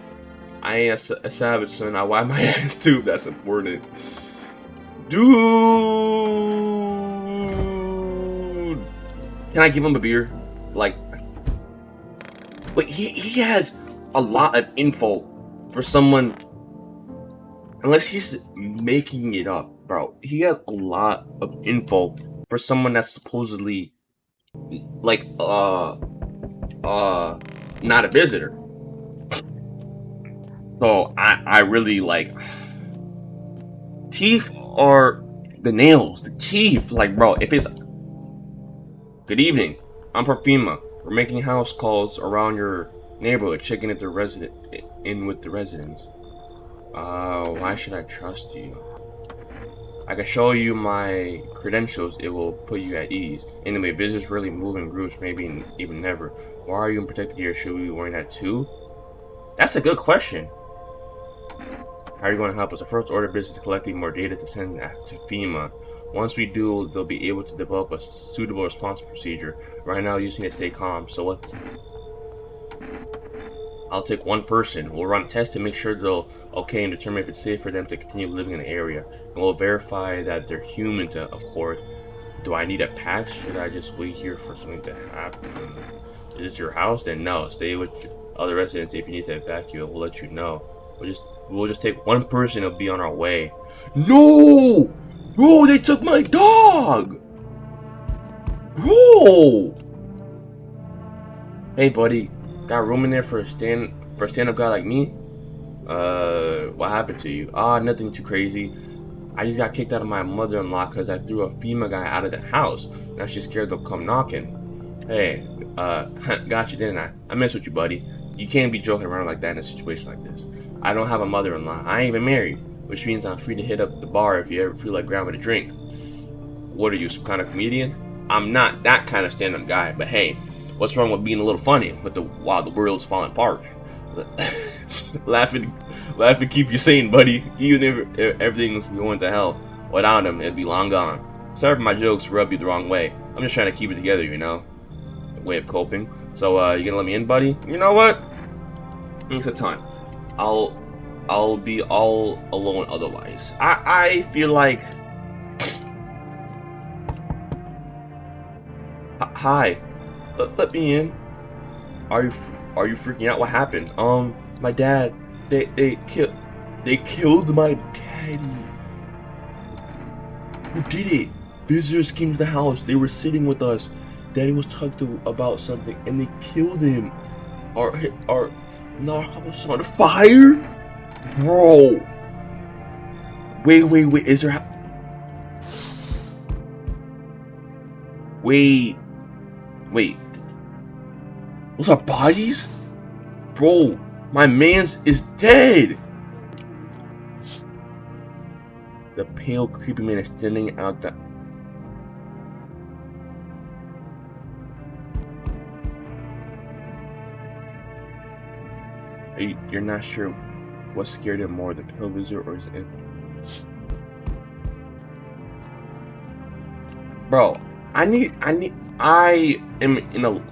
I ain't a savage, son. I wipe my ass too. That's important. Dude, can I give him a beer? Like, wait, he has a lot of info for someone. Unless he's making it up, bro. He has a lot of info for someone that's supposedly like not a visitor. So I really like teeth are the nails, the teeth. Like, bro, if it's good evening, I'm from FEMA. We're making house calls around your neighborhood, checking if they're in with the residents. Why should I trust you? I can show you my credentials. It will put you at ease. Anyway, visitors really move in groups, maybe even never. Why are you in protected gear? Should we be wearing that too? That's a good question. How are you going to help us? The first order of business is collecting more data to send to FEMA. Once we do, they'll be able to develop a suitable response procedure. Right now, you just need to stay calm. So what's... I'll take one person. We'll run tests to make sure they'll okay and determine if it's safe for them to continue living in the area. And we'll verify that they're human of course. Do I need a patch? Should I just wait here for something to happen? Is this your house? Then no. Stay with other residents. If you need to evacuate, we'll let you know. We'll just take one person. It'll be on our way. No! Bro, they took my dog! Bro! Hey, buddy. Got room in there for a stand-up guy like me? What happened to you? Nothing too crazy. I just got kicked out of my mother-in-law because I threw a FEMA guy out of the house. Now she's scared they'll come knocking. Hey, got you, didn't I? I mess with you, buddy. You can't be joking around like that in a situation like this. I don't have a mother-in-law. I ain't even married, which means I'm free to hit up the bar if you ever feel like grabbing a drink. What are you, some kind of comedian? I'm not that kind of stand-up guy, but hey, what's wrong with being a little funny while the world's falling apart? laughing, keep you sane, buddy. Even if everything's going to hell, without him, it'd be long gone. Sorry if my jokes rub you the wrong way. I'm just trying to keep it together, you know? Way of coping. So, you gonna let me in, buddy? You know what? Thanks a ton. I'll be all alone otherwise. I feel like... Hi. Let me in. Are you freaking out? What happened? My dad. They killed my daddy. Who did it? Visitors came to the house. They were sitting with us. Daddy was talked to about something, and they killed him. Our house on fire, bro. Wait. Is there? Wait. Those are bodies, bro. My man's is dead. The pale, creepy man is standing out the... You're not sure what scared him more, the pale visitor or his enemy? Bro, I am in a...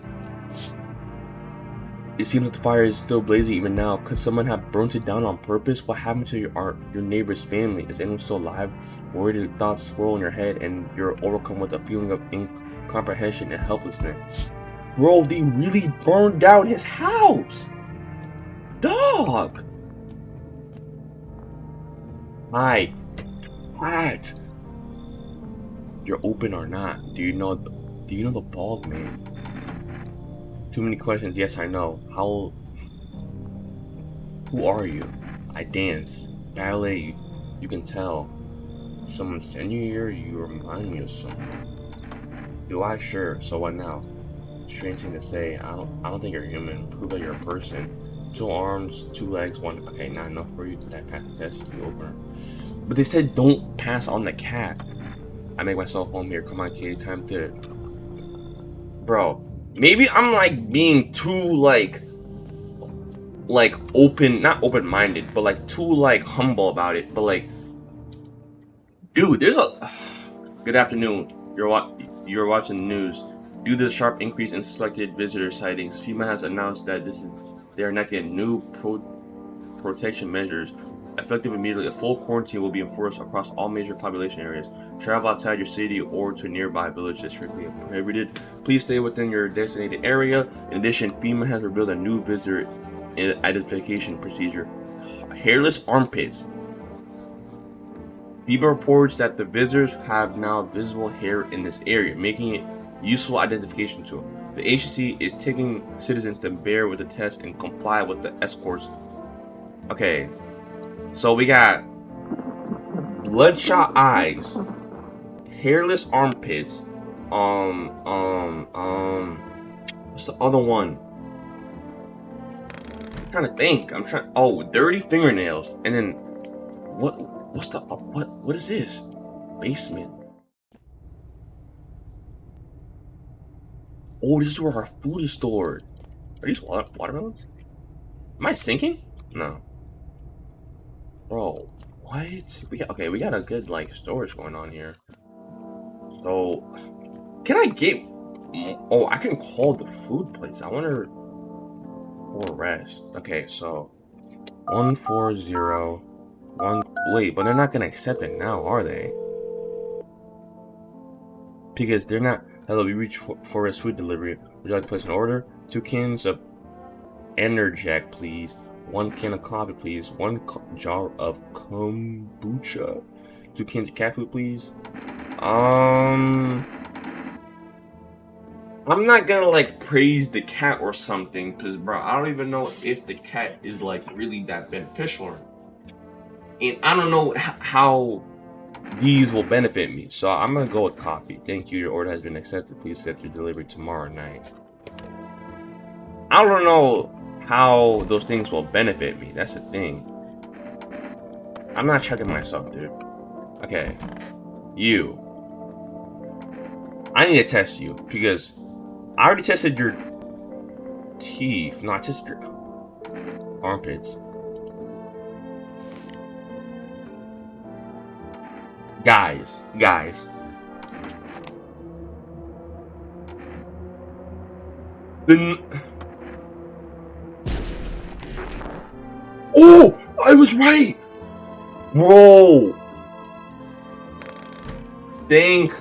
It seems that the fire is still blazing even now. Could someone have burnt it down on purpose? What happened to your neighbor's family? Is anyone still alive? Worried thoughts swirl in your head and you're overcome with a feeling of incomprehension and helplessness. Bro, they really burned down his house! Dog! Hi. What? You're open or not? Do you know the bald man? Too many questions. Yes, I know. Who are you? I dance. Ballet. You can tell. Someone sent you here? You remind me of someone. Do I? Sure. So what now? Strange thing to say. I don't think you're human. Prove that you're a person. 2 arms, 2 legs, 1. Okay, not enough for you. Did I pass the test? You over. But they said don't pass on the cat. I make myself home here. Come on, kid. Time to... Bro. Maybe I'm like being too like open, not open-minded, but like too like humble about it. But like, dude, there's a... Good afternoon. You're watching the news. Due to the sharp increase in suspected visitor sightings, FEMA has announced that they are enacting new protection measures. Effective immediately, a full quarantine will be enforced across all major population areas. Travel outside your city or to a nearby village is strictly prohibited. Please stay within your designated area. In addition, FEMA has revealed a new visitor identification procedure: hairless armpits. FEMA reports that the visitors have now visible hair in this area, making it a useful identification tool. The agency is taking citizens to bear with the test and comply with the escorts. Okay. So we got bloodshot eyes, hairless armpits, what's the other one? I'm trying to think. Oh, dirty fingernails, and then what is this? Basement. Oh, this is where our food is stored. Are these watermelons? Am I sinking? No. Bro, what? We got a good like storage going on here. So, can I get? Oh, I can call the food place. I wonder for rest. Okay, so 140. Wait, but they're not gonna accept it now, are they? Because they're not. Hello, we reach forest food delivery. Would you like to place an order? 2 cans of Enerjack, please. 1 can of coffee, please. 1 jar of kombucha. 2 cans of cat food, please. I'm not gonna like praise the cat or something, cause bro, I don't even know if the cat is like really that beneficial, and I don't know how these will benefit me. So I'm gonna go with coffee. Thank you. Your order has been accepted. Please accept your delivery tomorrow night. I don't know how those things will benefit me. That's the thing. I'm not checking myself, dude. Okay. You. I need to test you because I already tested your teeth. No, I tested your... armpits. Guys. Then. Oh! I was right! Bro! Thank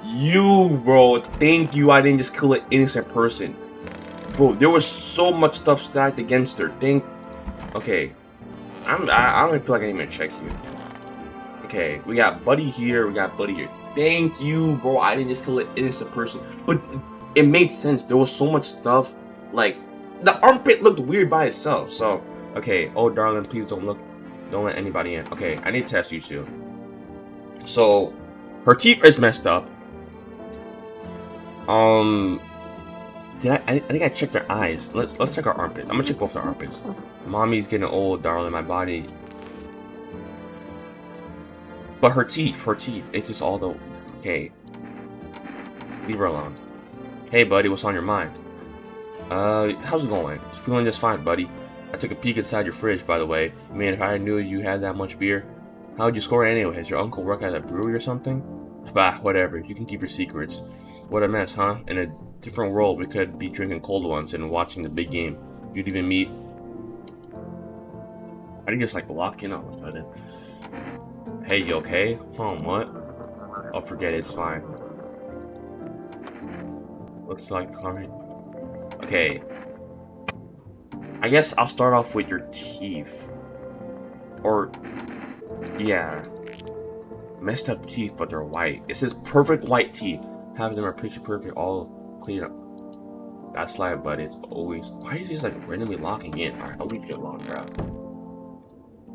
you, bro. Thank you. I didn't just kill an innocent person. Bro, there was so much stuff stacked against her. Okay. I don't feel like I even check you. Okay, we got Buddy here, we got Buddy here. Thank you, bro. I didn't just kill an innocent person. But it made sense. There was so much stuff. Like, the armpit looked weird by itself. So, okay. Oh, darling, please don't let anybody in. Okay, I need to test you two. So, her teeth is messed up. I think I checked her eyes. Let's check her armpits. I'm gonna check both her armpits. Mommy's getting old, darling. My body. But her teeth, it's just all the... Okay. Leave her alone. Hey, buddy, what's on your mind? How's it going? Feeling just fine, buddy. I took a peek inside your fridge, by the way. Man, if I knew you had that much beer. How'd you score it anyway? Has your uncle work at a brewery or something? Bah, whatever. You can keep your secrets. What a mess, huh? In a different world, we could be drinking cold ones and watching the big game. You'd even meet... I didn't just, like, lock in all of a sudden. Hey, you okay? What? Oh, forget it, it's fine. Looks like comment. Okay. I guess I'll start off with your teeth. Or, yeah. Messed up teeth, but they're white. It says perfect white teeth. Half of them are picture perfect, all clean up. That's life, but it's always... Why is this like randomly locking in? Alright, I'll leave you alone, bro.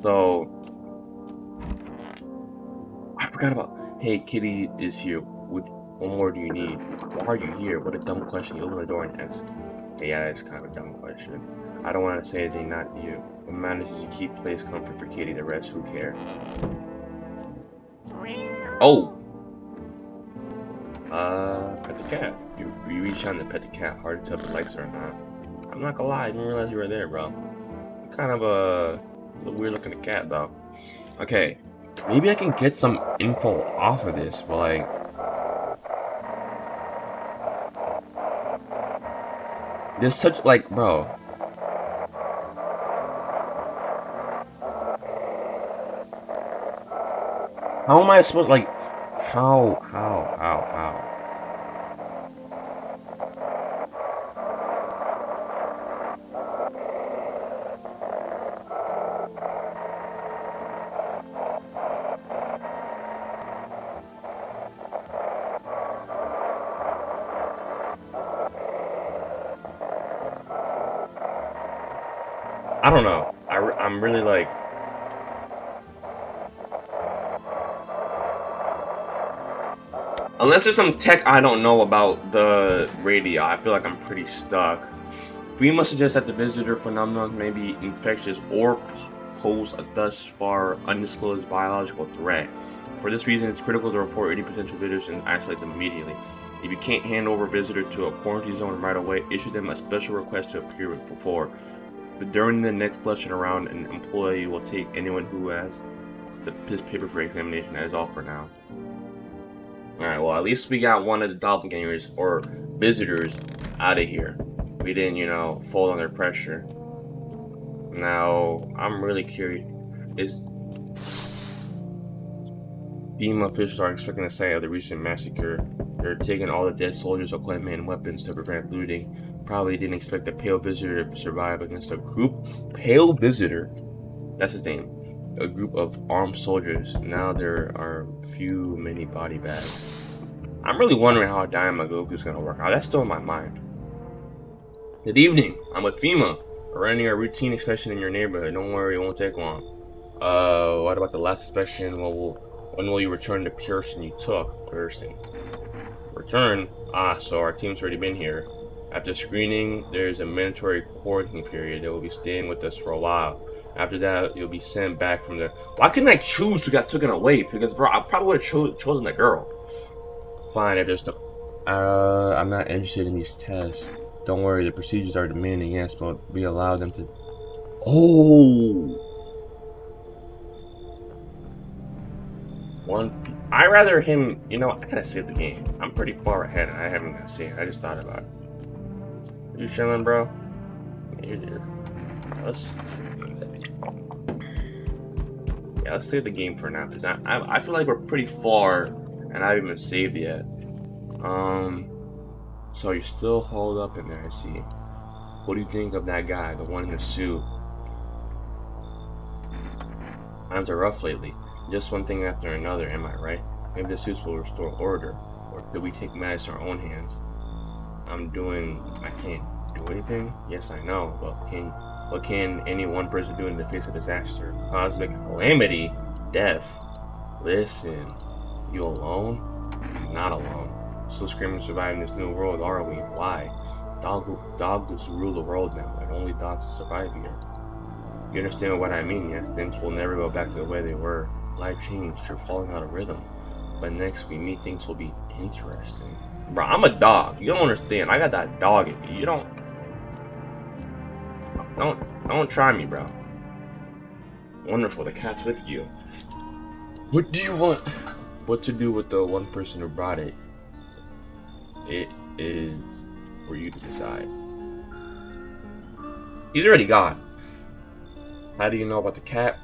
So... I forgot about... Hey, Kitty is here. What more do you need? Why are you here? What a dumb question. You open the door and ask. Okay, yeah, it's kind of a dumb question. I don't want to say anything, not you. What matters is you keep place comfort for Kitty. The rest, who care? Oh! Pet the cat. You reach out to pet the cat. Hard to tell if it likes her or not. I'm not gonna lie, I didn't realize you were there, bro. Kind of a weird looking cat, though. Okay. Maybe I can get some info off of this, but like... There's such, like, bro... How am I supposed, like... How? I don't know. I'm really like... Unless there's some tech I don't know about the radio, I feel like I'm pretty stuck. We must suggest that the visitor phenomenon may be infectious or pose a thus far undisclosed biological threat. For this reason, it's critical to report any potential visitors and isolate them immediately. If you can't hand over a visitor to a quarantine zone right away, issue them a special request to appear before. But during the next collection around, an employee will take anyone who has his paper for examination. That is all for now. Alright, well, at least we got one of the doppelgangers, or visitors, out of here. We didn't, you know, fold under pressure. Now, I'm really curious. FEMA officials are expecting a site of the recent massacre. They're taking all the dead soldiers' equipment and weapons to prevent looting. Probably didn't expect the Pale Visitor to survive against a group. Pale Visitor? That's his name. A group of armed soldiers. Now there are many body bags. I'm really wondering how Diamagogu is going to work out. That's still in my mind. Good evening. I'm with FEMA. We're running a routine inspection in your neighborhood. Don't worry, it won't take long. What about the last inspection? When will you return the person you took? Return? So our team's already been here. After screening, there's a mandatory quarantine period. They will be staying with us for a while. After that, you'll be sent back from the... Why couldn't I choose who got taken away? Because, bro, I probably would have chosen the girl. Fine, if there's no... I'm not interested in these tests. Don't worry, the procedures are demanding, yes, but we allow them to... Oh, I rather him. You know, I gotta save the game. I'm pretty far ahead. I haven't got saved. I just thought about it. You chilling, bro? Yeah, let's let's save the game for now because I feel like we're pretty far and I haven't even saved yet. Um, so you're still holed up in there. I see. What do you think of that guy, the one in the suit? Times are rough lately. Just one thing after another, am I right? Maybe the suits will restore order, or could we take matters in our own hands? I can't do anything? Yes, I know, but what can any one person do in the face of disaster? Cosmic calamity? Death? Listen, you alone? I'm not alone. Still screaming to survive in this new world, are we? Why? Dogs rule the world now, and only dogs survive here. You understand what I mean, yes? Things will never go back to the way they were. Life changed, you're falling out of rhythm. But next we meet, things will be interesting. Bro, I'm a dog. You don't understand. I got that dog in me. You don't try me, bro. Wonderful, the cat's with you. What do you want? What to do with the one person who brought it? It is for you to decide. He's already gone. How do you know about the cat?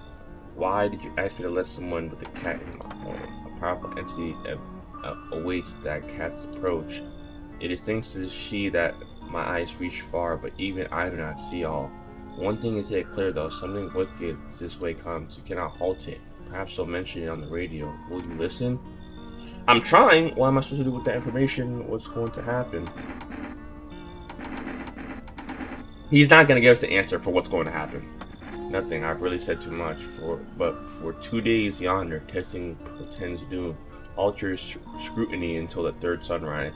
Why did you ask me to let someone with a cat in my home? A powerful entity awaits that cat's approach. It is thanks to she that my eyes reach far, but even I do not see all. One thing is yet clear though, something wicked this way comes. You cannot halt it. Perhaps they'll mention it on the radio. Will you listen? I'm trying. What am I supposed to do with that information? What's going to happen? He's not going to give us the answer for what's going to happen. Nothing. I've really said too much. But for 2 days yonder, testing pretends doom. Alter scrutiny until the third sunrise.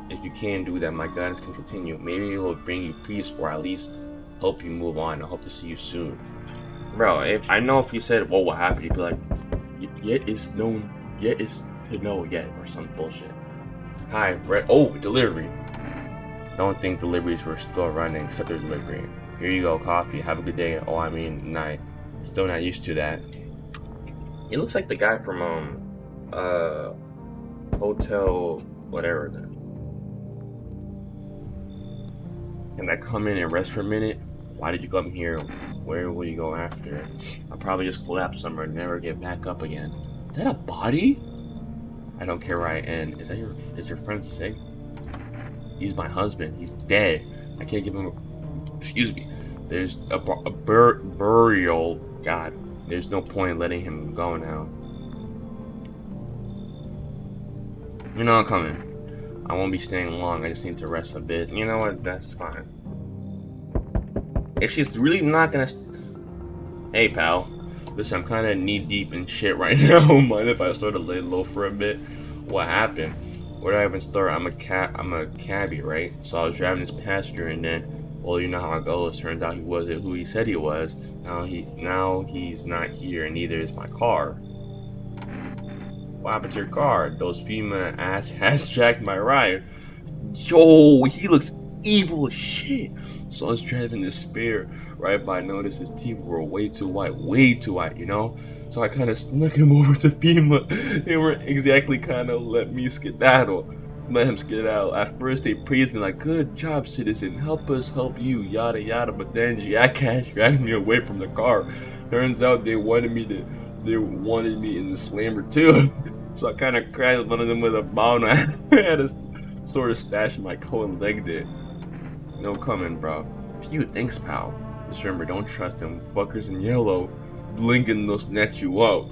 If you can do that, my guidance can continue. Maybe it will bring you peace, or at least help you move on. I hope to see you soon. Bro, if he said what will happen, he'd be like, yet is to know yet, or some bullshit. Hi, Brett. Oh, delivery. Don't think deliveries were still running, except their delivery. Here you go, coffee. Have a good day. Oh, I mean, night. Still not used to that. He looks like the guy from hotel whatever. Then can I come in and rest for a minute? Why did you come here? Where will you go after? I'll probably just collapse somewhere and never get back up again. Is that a body? I don't care where I end. Is your friend sick? He's my husband. He's dead. I can't give him excuse me. There's a burial. God, there's no point in letting him go now. You know I'm coming. I won't be staying long. I just need to rest a bit. You know what? That's fine. If she's really not gonna... Hey, pal. Listen, I'm kind of knee-deep in shit right now. Mind if I sort of lay low for a bit? What happened? Where did I even start? I'm a cabbie, right? So I was driving this passenger, and then, well, you know how it goes. Turns out he wasn't who he said he was. Now he's not here, and neither is my car. What happened to your car? Those FEMA ass has jacked my ride. Yo, he looks evil as shit. So I was driving this spare right by. I noticed his teeth were way too white, you know? So I kind of snuck him over to FEMA. They weren't exactly kind of let him skedaddle. At first they praised me like, good job, citizen, help us help you, yada yada. But then jackass dragged me away from the car. Turns out they wanted me in the slammer too. So I kind of crashed one of them with a bomb. I had a sort of stash in my coat and legged it. No coming, bro. Few thanks, pal. Just remember, don't trust them fuckers in yellow. Blinking, they'll snatch you up.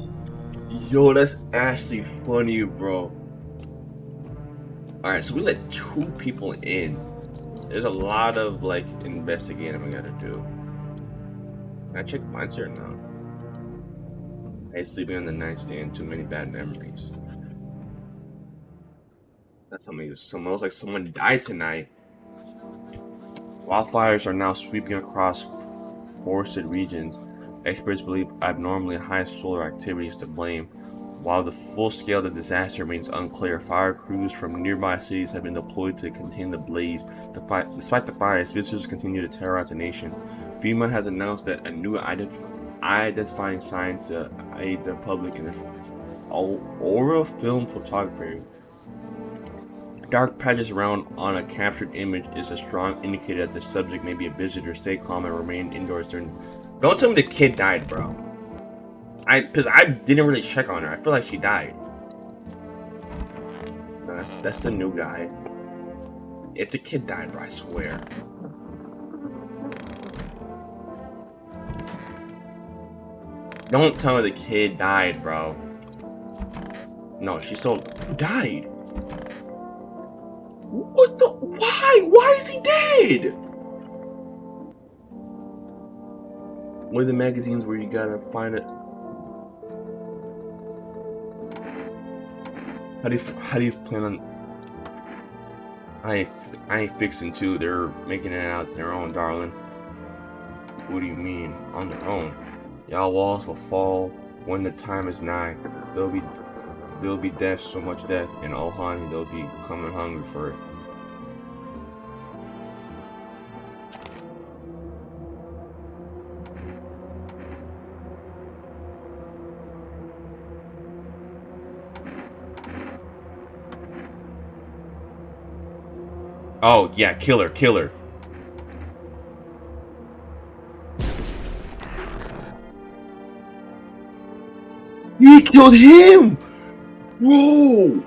Yo, that's actually funny, bro. Alright, so we let 2 people in. There's a lot of, like, investigating we gotta do. Can I check mines here? No. Hey, sleeping on the nightstand. Too many bad memories. That's something. It smells like someone died tonight. Wildfires are now sweeping across forested regions. Experts believe abnormally high solar activity is to blame. While the full scale of the disaster remains unclear, fire crews from nearby cities have been deployed to contain the blaze. Despite the fires, visitors continue to terrorize the nation. FEMA has announced that a new identifying sign to aid the public in aura film photography. Dark patches around on a captured image is a strong indicator that the subject may be a visitor. Stay calm and remain indoors during. Don't tell me the kid died, bro. Because I didn't really check on her. I feel like she died. No, that's the new guy. If the kid died, bro, I swear. Don't tell me the kid died, bro. No, she still died. What the? Why? Why is he dead? One of the magazines where you gotta find it. How do you plan on? I ain't fixing to. They're making it out their own, darling. What do you mean on their own? Y'all walls will fall when the time is nigh. There'll be death, so much death, and oh honey, they'll be coming hungry for it. Oh, yeah, kill her. He killed him! Whoa!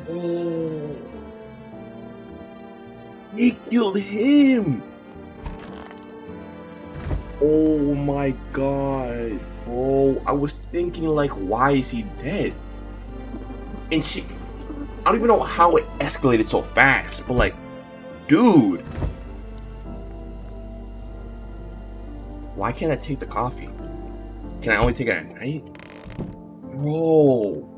Oh. He killed him! Oh my god. Bro, I was thinking like, why is he dead? And I don't even know how it escalated so fast, but like, dude. Why can't I take the coffee? Can I only take it at night? Bro.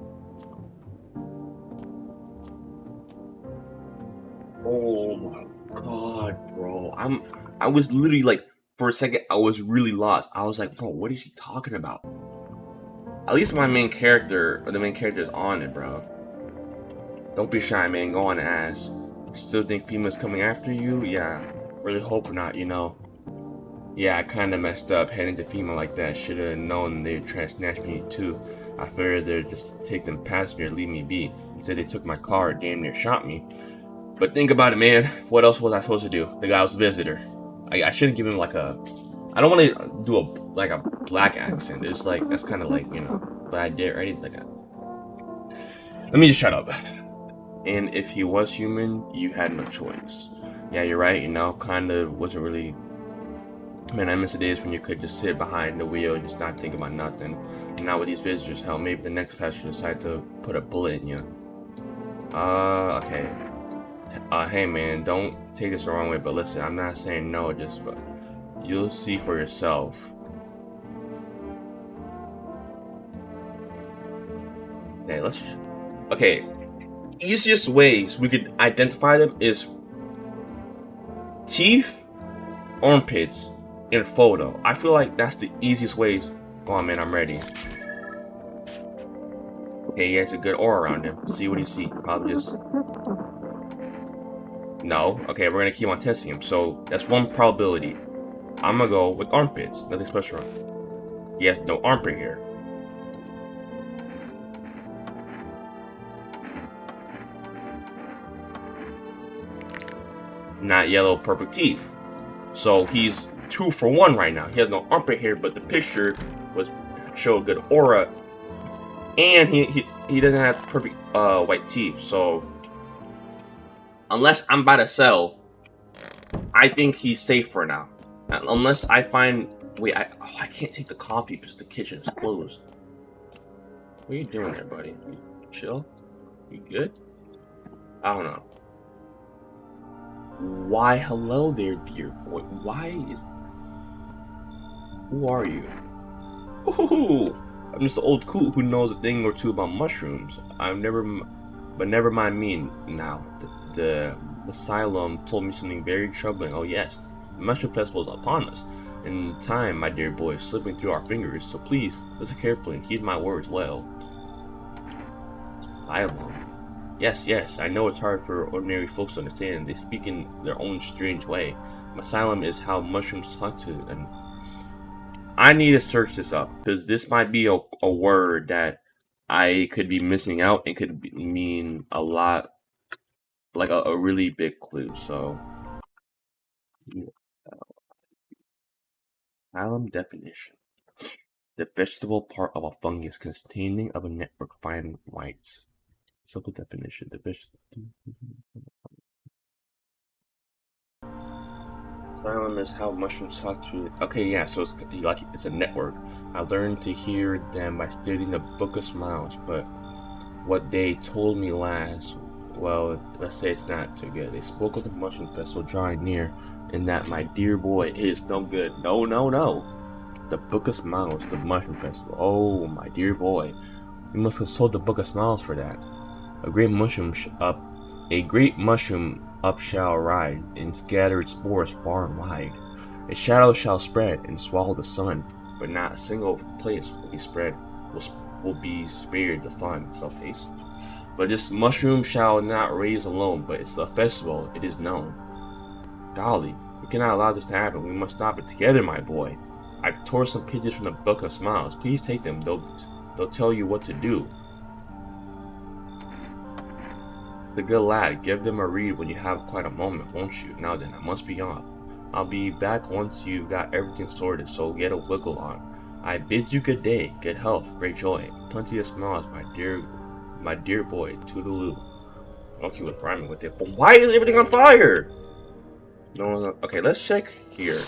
Oh my god, bro. I was literally like, for a second, I was really lost. I was like, bro, what is he talking about? At least my main character, or the main character, is on it, bro. Don't be shy, man. Go on and ask. Still think FEMA's coming after you? Yeah. Really hope not, you know. Yeah, I kinda messed up heading to FEMA like that. Should've known they'd try to snatch me too. I figured they'd just take them passenger and leave me be. Instead, they took my car and damn near shot me. But think about it, man. What else was I supposed to do? The guy was a visitor. I shouldn't give him like a. I don't want to do a black accent. It's like that's kind of like, you know. But I did already like that. Let me just shut up. And if he was human, you had no choice. Yeah, you're right. You know, kind of wasn't really. Man, I miss the days when you could just sit behind the wheel and just not think about nothing. And now with these visitors, hell, maybe the next passenger decide to put a bullet in you. Okay. Hey man, don't take this the wrong way, but listen, I'm not saying no, but you'll see for yourself. Okay, okay, easiest ways we could identify them is teeth, armpits, and photo. I feel like that's the easiest ways. Go on, man, I'm ready. Okay, he has a good aura around him. See what you see. Probably just. No. Okay, we're gonna keep on testing him. So that's one probability. I'm gonna go with armpits. Nothing special. He has no armpit here. Not yellow, perfect teeth. So he's 2 for 1 right now. He has no armpit hair, but the picture was show a good aura, and he doesn't have perfect white teeth. So unless I'm about to sell, I think he's safe for now. Unless I find I can't take the coffee because the kitchen is closed. What are you doing there, buddy? You chill? You good? I don't know. Why, hello there, dear boy. Who are you? Ooh, I'm just an old coot who knows a thing or two about mushrooms. But never mind me now. The asylum told me something very troubling. Oh yes, the mushroom festival is upon us. And time, my dear boy, is slipping through our fingers, so please, listen carefully and heed my words well. Asylum. Yes, yes, I know it's hard for ordinary folks to understand. They speak in their own strange way. Asylum is how mushrooms talk to them. I need to search this up, because this might be a word that I could be missing out. It could mean a lot, like a really big clue. So, asylum definition. The vegetable part of a fungus containing of a network of fine whites. Simple definition. The vegetable. Asylum is how mushrooms talk to. Okay, yeah. So it's a network. I learned to hear them by studying the Book of Smiles, but what they told me last, well, let's say it's not too good. They spoke of the mushroom festival drawing near, and that my dear boy is no good. No, no, no. The Book of Smiles, the mushroom festival. Oh, my dear boy, you must have sold the Book of Smiles for that. A great mushroom up shall ride, and scatter its spores far and wide. A shadow shall spread and swallow the sun, but not a single place will be spread. Will be spared the fun, self-haste. But this mushroom shall not raise alone, but it's a festival, it is known. Golly, we cannot allow this to happen. We must stop it together, my boy. I tore some pages from the Book of Smiles. Please take them. They'll tell you what to do. The good lad, give them a read when you have quite a moment, won't you? Now then, I must be off. I'll be back once you've got everything sorted, so get a wiggle on. I bid you good day, good health, great joy, plenty of smiles, my dear boy, toodaloo. Okay, was rhyming with it, but why is everything on fire? No, okay, let's check here.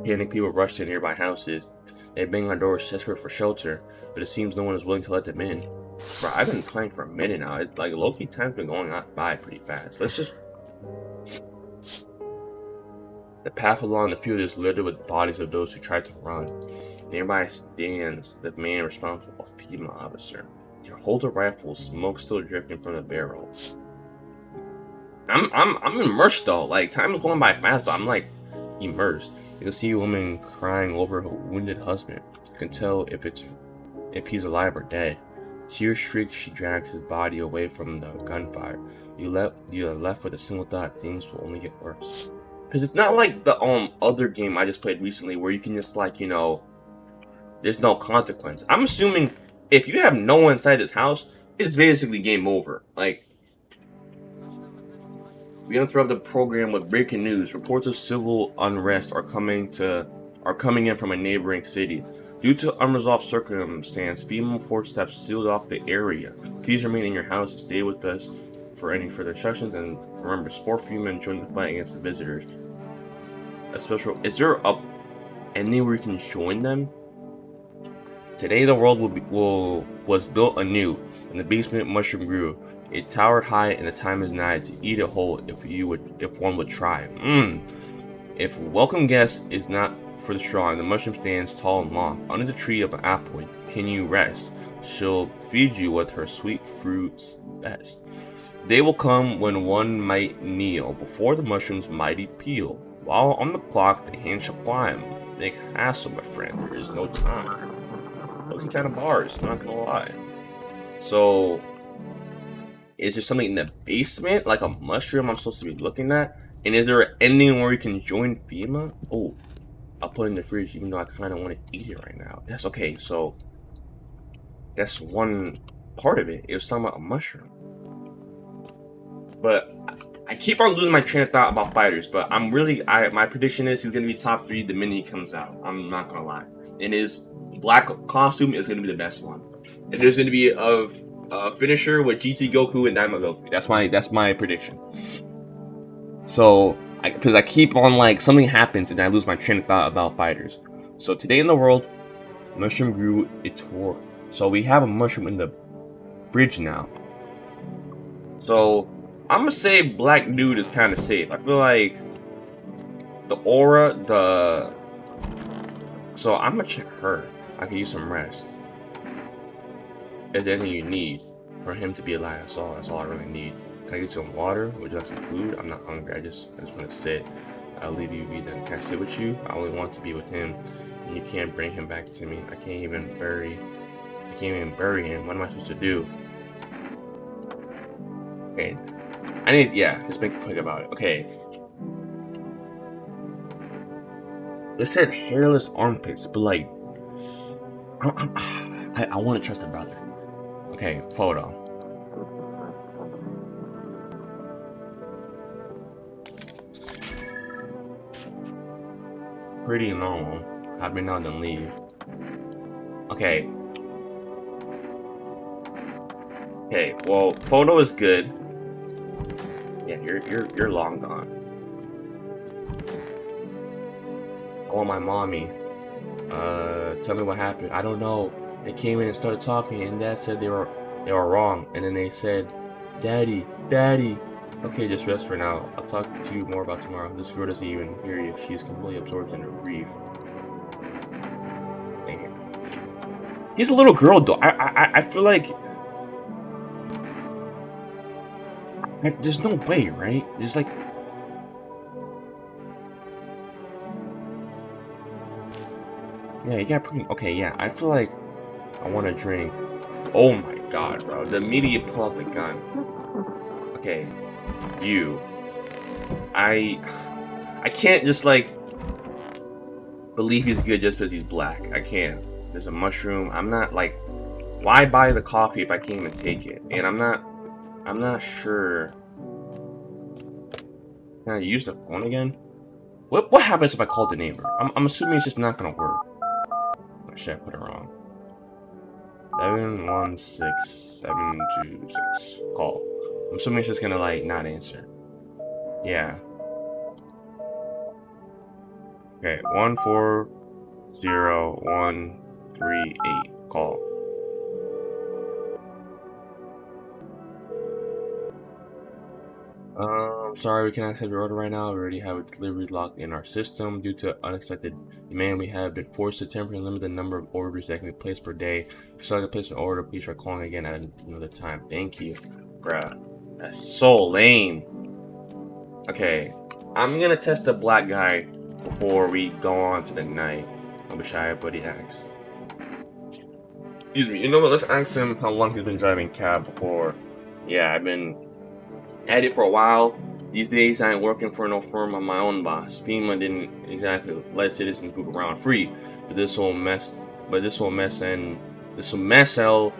Panic people rush to nearby houses. They bang on doors desperate for shelter, but it seems no one is willing to let them in. Bro, I've been playing for a minute now. Like, low-key time's been going by pretty fast. Let's just... The path along the field is littered with bodies of those who tried to run. Nearby stands the man responsible, a female officer. He holds a rifle, smoke still drifting from the barrel. I'm immersed though. Like, time is going by fast, but I'm like immersed. You can see a woman crying over her wounded husband. You can tell if he's alive or dead. Tears shriek, she drags his body away from the gunfire. You are left with a single thought: things will only get worse. Because it's not like the other game I just played recently where you can just, like, you know, there's no consequence. I'm assuming if you have no one inside this house, it's basically game over. Like, we interrupt the program with breaking news. Reports of civil unrest are coming in from a neighboring city. Due to unresolved circumstance, female forces have sealed off the area. Please remain in your house and stay with us for any further instructions. And remember, support female join the fight against the visitors. Is there anywhere you can join them? Today the world was built anew, and the basement mushroom grew. It towered high, and the time is nigh to eat it whole if one would try. If welcome guest is not for the strong, the mushroom stands tall and long. Under the tree of an apple can you rest. She'll feed you with her sweet fruits best. They will come when one might kneel before the mushroom's mighty peel. While on the clock, the hand shall climb. Make hassle, my friend. There is no time. Those kind of bars, I'm not gonna lie. So, is there something in the basement, like a mushroom I'm supposed to be looking at? And is there anything where you can join FEMA? Oh, I'll put it in the fridge, even though I kind of want to eat it right now. That's okay. So, that's one part of it. It was talking about a mushroom. But I keep on losing my train of thought about fighters, but my prediction is he's gonna be top 3 the minute he comes out. I'm not gonna lie. And his black costume is gonna be the best one. And there's gonna be a finisher with GT Goku and Daima Goku. That's my prediction. So, because I keep on, like, something happens and I lose my train of thought about fighters. So today in the world, mushroom grew, it tore. So we have a mushroom in the bridge now. So I'm gonna say Black Dude is kind of safe. I feel like the aura, so I'm gonna check her. I can use some rest. Is there anything you need for him to be alive? That's all I really need. Can I get some water? Would you like some food? I'm not hungry. I just want to sit. I'll leave you be then. Can I sit with you? I only want to be with him. And you can't bring him back to me. I can't even bury him. What am I supposed to do? Okay. Just make a quick about it. Okay. It said hairless armpits, but like, I want to trust a brother. Okay, photo. Pretty normal. Have me now then leave. Okay. Okay, well, photo is good. Yeah, you're long gone. I want my mommy. Tell me what happened. I don't know. They came in and started talking, and Dad said they were wrong. And then they said, "Daddy, Daddy." Okay, just rest for now. I'll talk to you more about tomorrow. This girl doesn't even hear you. She's completely absorbed in her grief. Dang it. He's a little girl, though. I feel like there's no way, right? There's like. Yeah, you got pretty. Okay, yeah. I feel like I want to drink. Oh my god, bro. The immediate pull out the gun. Okay. You. I can't just like believe he's good just because he's black. I can't. There's a mushroom. I'm not like, why buy the coffee if I can't even take it? And I'm not sure. Can I use the phone again? What happens if I call the neighbor? I'm assuming it's just not gonna work. Or should I put it wrong? 716726. Call. I'm assuming it's just gonna like not answer. Yeah. Okay, 140138. Call. Sorry, we cannot accept your order right now. We already have a delivery locked in our system. Due to unexpected demand, we have been forced to temporarily limit the number of orders that can be placed per day. If you'd like to place an order, please try calling again at another time. Thank you. Bruh. That's so lame. Okay. I'm gonna test the black guy before we go on to the night. I'll be shy what he asks. Excuse me. You know what? Let's ask him how long he's been driving cab before. Yeah, I've been at it for a while. These days, I ain't working for no firm. I'm my own boss. FEMA didn't exactly let citizens move around free, but this whole mess hell. Oh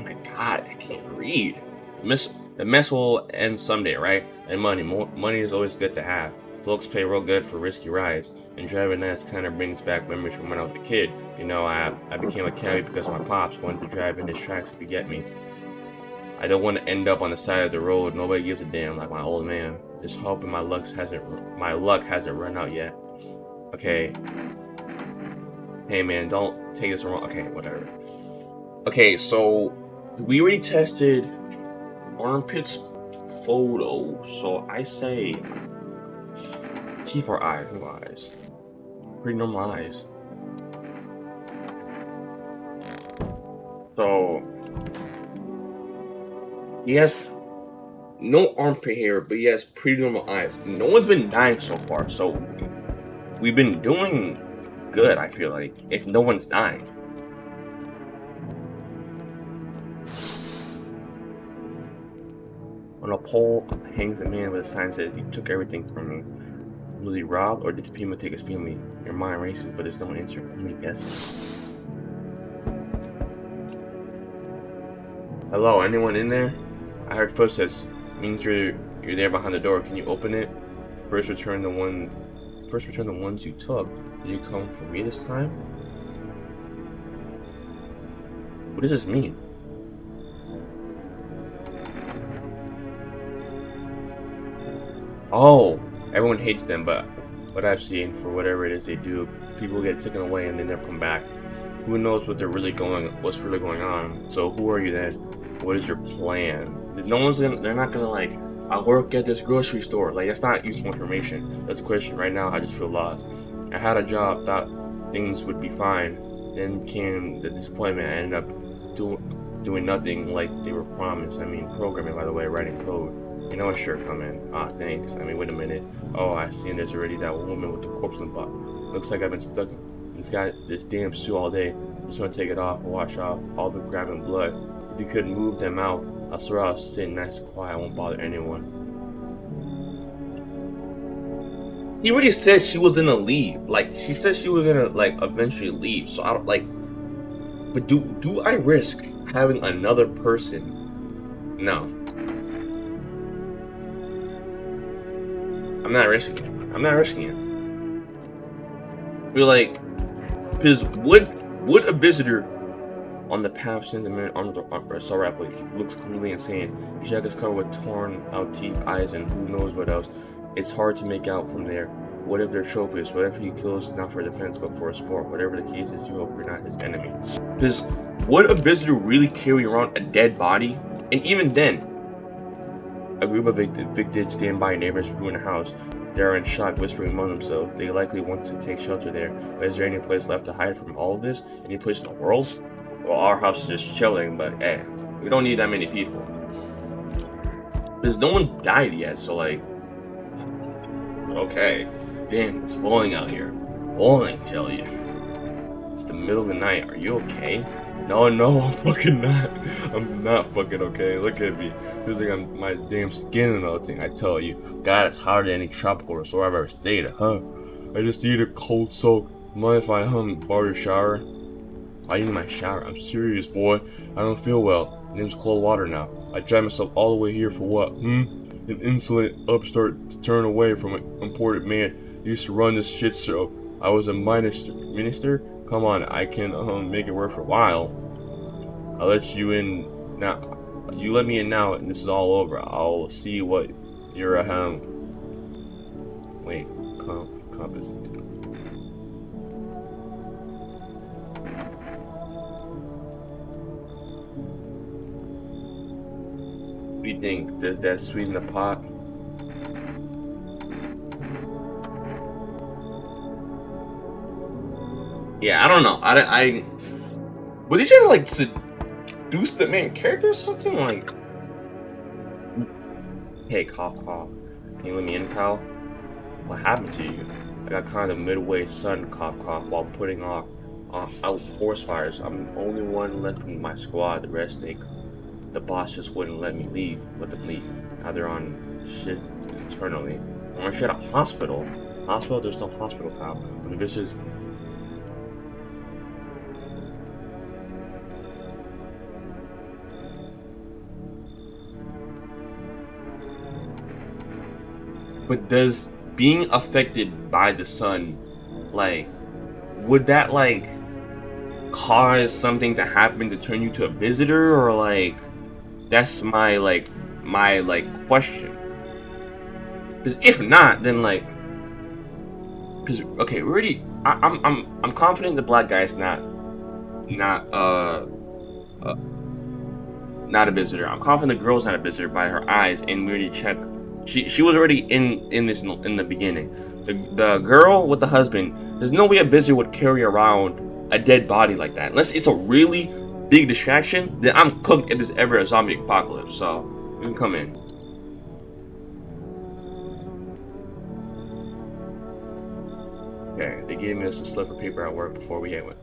my god, I can't read. The mess will end someday, right? And money is always good to have. Folks pay real good for risky rides, and driving that kind of brings back memories from when I was a kid. You know, I became a cabbie because my pops wanted to drive in his tracks if you get me. I don't want to end up on the side of the road. Nobody gives a damn like my old man. Just hoping my luck hasn't run out yet. Okay. Hey man, don't take this wrong. Okay, whatever. Okay, so we already tested armpits photo. So I say teeth or eyes. No eyes. Pretty normal eyes. So he has no armpit hair, but he has pretty normal eyes. No one's been dying so far, so we've been doing good, I feel like, if no one's dying. On a pole hangs a man with a sign that says, "You took everything from me." Was he robbed, or did the FEMA take his family? Your mind races, but there's no answer. Let me guess. Hello, anyone in there? I heard footsteps. Means you're there behind the door. Can you open it? First return the ones you took. Did you come for me this time? What does this mean? Oh, everyone hates them, but what I've seen, for whatever it is they do, people get taken away and they never come back. Who knows what's really going on? So who are you then? What is your plan? They're not gonna like, I work at this grocery store. Like, that's not useful information. That's a question. Right now, I just feel lost. I had a job, thought things would be fine. Then came the disappointment. I ended up doing nothing like they were promised. I mean, programming, by the way, writing code. You know what? Sure, come in. Ah, thanks. I mean, wait a minute. Oh, I seen there's already that woman with the corpse in the butt. Looks like I've been stuck in this damn suit all day. Just want to take it off and wash off all the grabbing blood. If you could move them out, I swear I'll sit nice and quiet. I won't bother anyone. He already said she was gonna leave. Like, she said she was gonna, like, eventually leave. So I don't, like, but do I risk having another person? No. I'm not risking it. I'm not risking it. We're like, because would a visitor on the path send the man armed or so rapidly looks completely insane. His jacket is covered with torn out teeth, eyes, and who knows what else. It's hard to make out from there. What if they're trophies? What if he kills not for defense but for a sport? Whatever the case is, you hope you're not his enemy. Because would a visitor really carry around a dead body? And even then, a group of evicted standby neighbors ruin a house. They are in shock, whispering among themselves. They likely want to take shelter there. But is there any place left to hide from all of this? Any place in the world? Well, our house is just chilling, but hey, we don't need that many people. Because no one's died yet, so like... Okay. Damn, it's boiling out here. Boiling, tell you. It's the middle of the night. Are you okay? No, I'm fucking not. I'm not fucking okay. Look at me. Feels like my damn skin and all thing. I tell you, God, it's hotter than any tropical resort I've ever stayed at, huh? I just need a cold soak. Mind if I borrow your shower? I need my shower. I'm serious, boy. I don't feel well. Name's cold water now. I drive myself all the way here for what? An insolent upstart to turn away from an important man who used to run this shit show. I was a minister? Come on, I can make it worth for a while. I'll let you in now. You let me in now, and this is all over. I'll see what you're Wait, compass. What do you think? Does that sweeten the pot? Yeah, I don't know. Were they trying to like seduce the main character or something? Like, hey, cough. Can you let me in, pal? What happened to you? I got kind of midway sun cough while putting out forest fires. I'm the only one left in my squad. The rest the boss just wouldn't let me let them leave. Now they're on shit internally. I'm at a hospital. Hospital? There's no hospital, pal. I mean, this is. But does being affected by the sun, like, would that like cause something to happen to turn you to a visitor, or like, that's my question. Because if not, then like, because okay, we already, I'm confident the black guy is not not a visitor. I'm confident the girl's not a visitor by her eyes, and we already checked. She was already in this in the beginning. The girl with the husband. There's no way a visitor would carry around a dead body like that, unless it's a really big distraction. Then I'm cooked if there's ever a zombie apocalypse. So you can come in. Okay, they gave us a slip of paper at work before we went.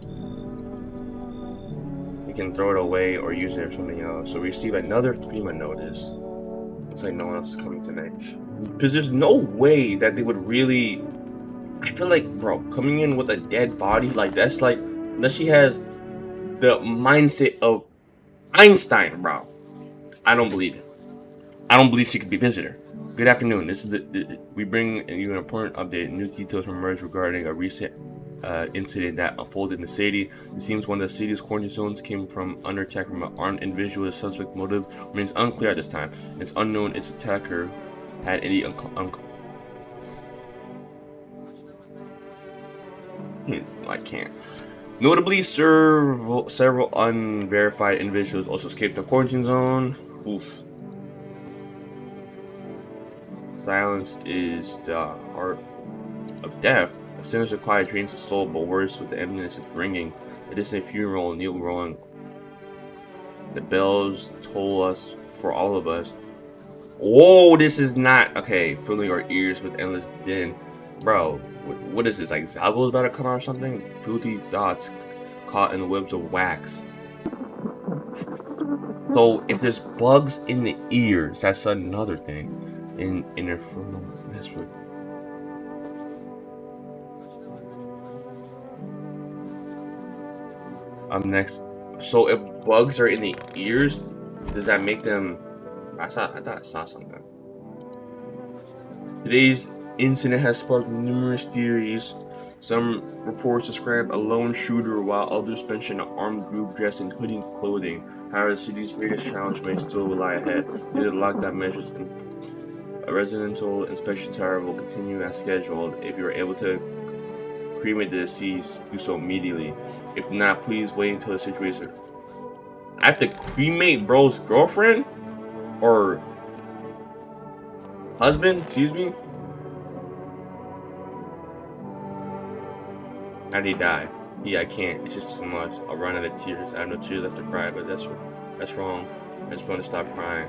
We can throw it away or use it for something else. So we receive another FEMA notice. Looks like no one else is coming tonight. Because there's no way that they would really... I feel like, bro, coming in with a dead body, like, that's like... Unless she has the mindset of Einstein, bro. I don't believe it. I don't believe she could be visitor. Good afternoon. This is we bring you an important update. New details emerged regarding a recent incident that unfolded in the city. It seems one of the city's quarantine zones came from under attack from an armed individual. The suspect motive remains unclear at this time. It's unknown its attacker had any I can't. Notably, several unverified individuals also escaped the quarantine zone. Oof. Silence is the heart of death. A sinister quiet drains the soul, but worse with the emptiness of ringing. It is a funeral, kneel rolling. The bells toll us for all of us. Whoa, this is not okay. Filling our ears with endless din, bro. What is this? Like Zalgo's about to come out or something? Filthy dots caught in the webs of wax. So if there's bugs in the ears, that's another thing. In infernal, that's what. Next. So if bugs are in the ears, does that make them? I thought I saw something. Today's incident has sparked numerous theories. Some reports describe a lone shooter, while others mention an armed group dressed in hooded clothing. However, the city's greatest challenge may still lie ahead. Due to lockdown measures, a residential inspection tower will continue as scheduled. If you are able to cremate the deceased, do so immediately. If not, please wait until the situation. I have to cremate bro's girlfriend? Or husband? Excuse me? How did he die? Yeah, I can't. It's just too much. I'll run out of tears. I have no tears left to cry, but that's wrong. I just want to stop crying.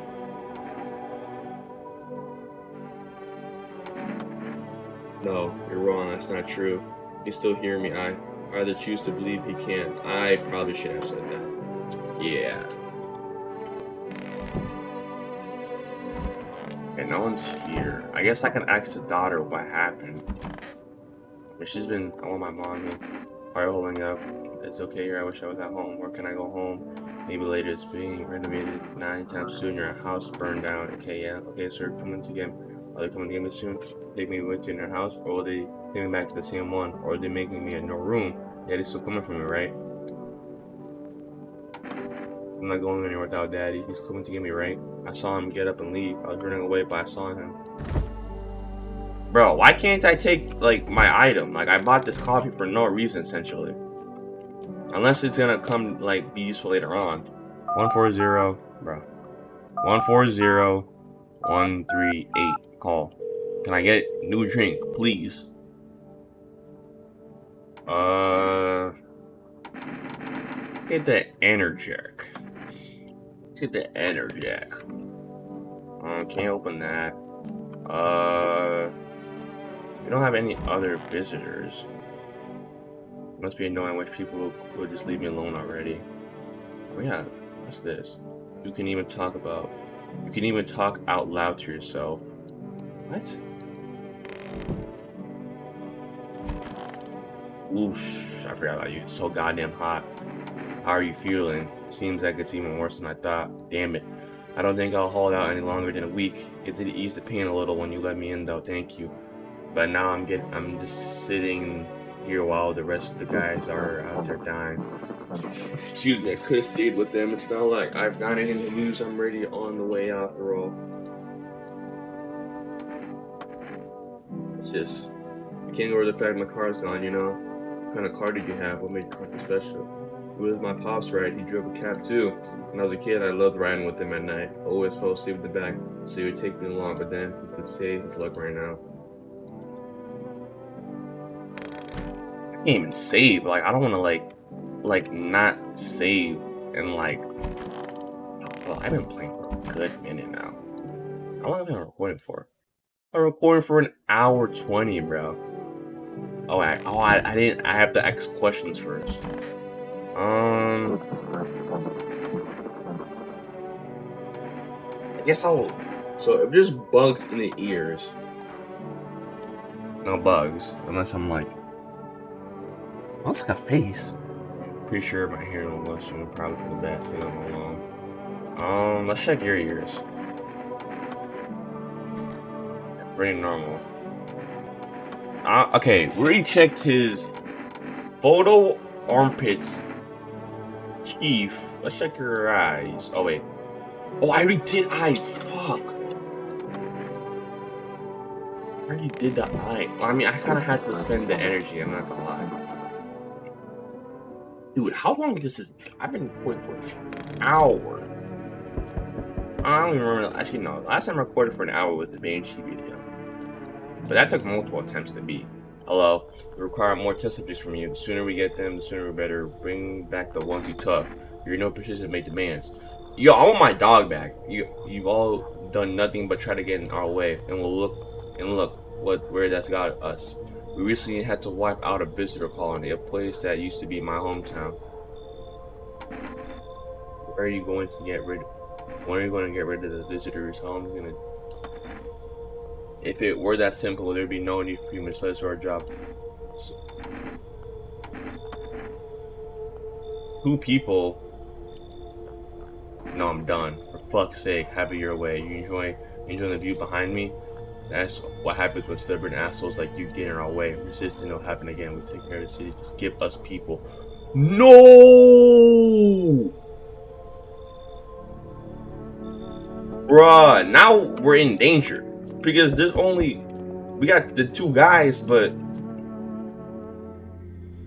No, you're wrong. That's not true. You still hear me. I either choose to believe he can't. I probably should have said that. Yeah. And no one's here. I guess I can ask the daughter what happened. But she's been. I want my mom here. Alright, holding up. It's okay here. I wish I was at home. Where can I go home? Maybe later. It's being renovated 9 times soon. Your house burned down. Okay, yeah. Okay, sir. Coming to get me. Are they coming to get me soon? Take me with you in their house, or will they take me back to the same one? Or are they making me a no room? Daddy's still coming for me, right? I'm not going anywhere without Daddy. He's coming to get me, right? I saw him get up and leave. I was running away, but I saw him. Bro, why can't I take, like, my item? Like, I bought this coffee for no reason, essentially. Unless it's gonna come, like, be useful later on. 140, bro. 140 138. Call. Can I get new drink, please? Get the Energic. Let's get the Energic. Can't open that. We don't have any other visitors. Must be annoying which people would just leave me alone already. Oh yeah, what's this? You can even talk out loud to yourself. What? Oosh, I forgot about you. It's so goddamn hot. How are you feeling? Seems like it's even worse than I thought. Damn it. I don't think I'll hold out any longer than a week. It did ease the pain a little when you let me in though, thank you. But now I'm just sitting here while the rest of the guys are out there dying. Excuse me, I could have stayed with them. It's not like I've got anything to lose. I'm ready on the way after all. It's just, I can't ignore the fact my car's gone, you know? What kind of car did you have? What made your car so special? It was my pop's ride. He drove a cab too. When I was a kid, I loved riding with him at night. I always fell asleep in the back, so he would take me along, but then he could say his luck right now. I can't even save. Like, I don't want to, like, not save and, like, well, I've been playing for a good minute now. How long have I been recording for? I'm recording for an hour 20, bro. I didn't. I have to ask questions first. I guess I'll. So if there's bugs in the ears, no bugs, unless I'm like, oh, it's got a face. Pretty sure my hair will look soon. Probably for the best thing I'm alone. Let's check your ears. Pretty normal. Okay, we already checked his photo armpits, teeth. Let's check your eyes. Oh wait. Oh, I already did eyes. Fuck. I already did the eye. Well, I mean, I kind of had to spend the energy. I'm not gonna lie. Dude, how long this is? I've been recording for an hour. I don't even remember. Actually, no. Last time I recorded for an hour was the Banshee video. But that took multiple attempts to beat. Hello. We require more test subjects from you. The sooner we get them, the sooner we better bring back the ones you took. You're in no position to make demands. Yo, I want my dog back. You've all done nothing but try to get in our way, and look where that's got us. We recently had to wipe out a visitor colony, a place that used to be my hometown. Where are you going to get rid? When are you going to get rid of the visitors? How am I gonna? If it were that simple, there'd be no need for human slaves or our job. So, two people. No, I'm done. For fuck's sake, have it your way. You enjoy the view behind me? That's what happens when stubborn assholes like you get in our way. Resisting will happen again. We take care of the city. Just give us people. No! Bruh, now we're in danger. Because we got the two guys, but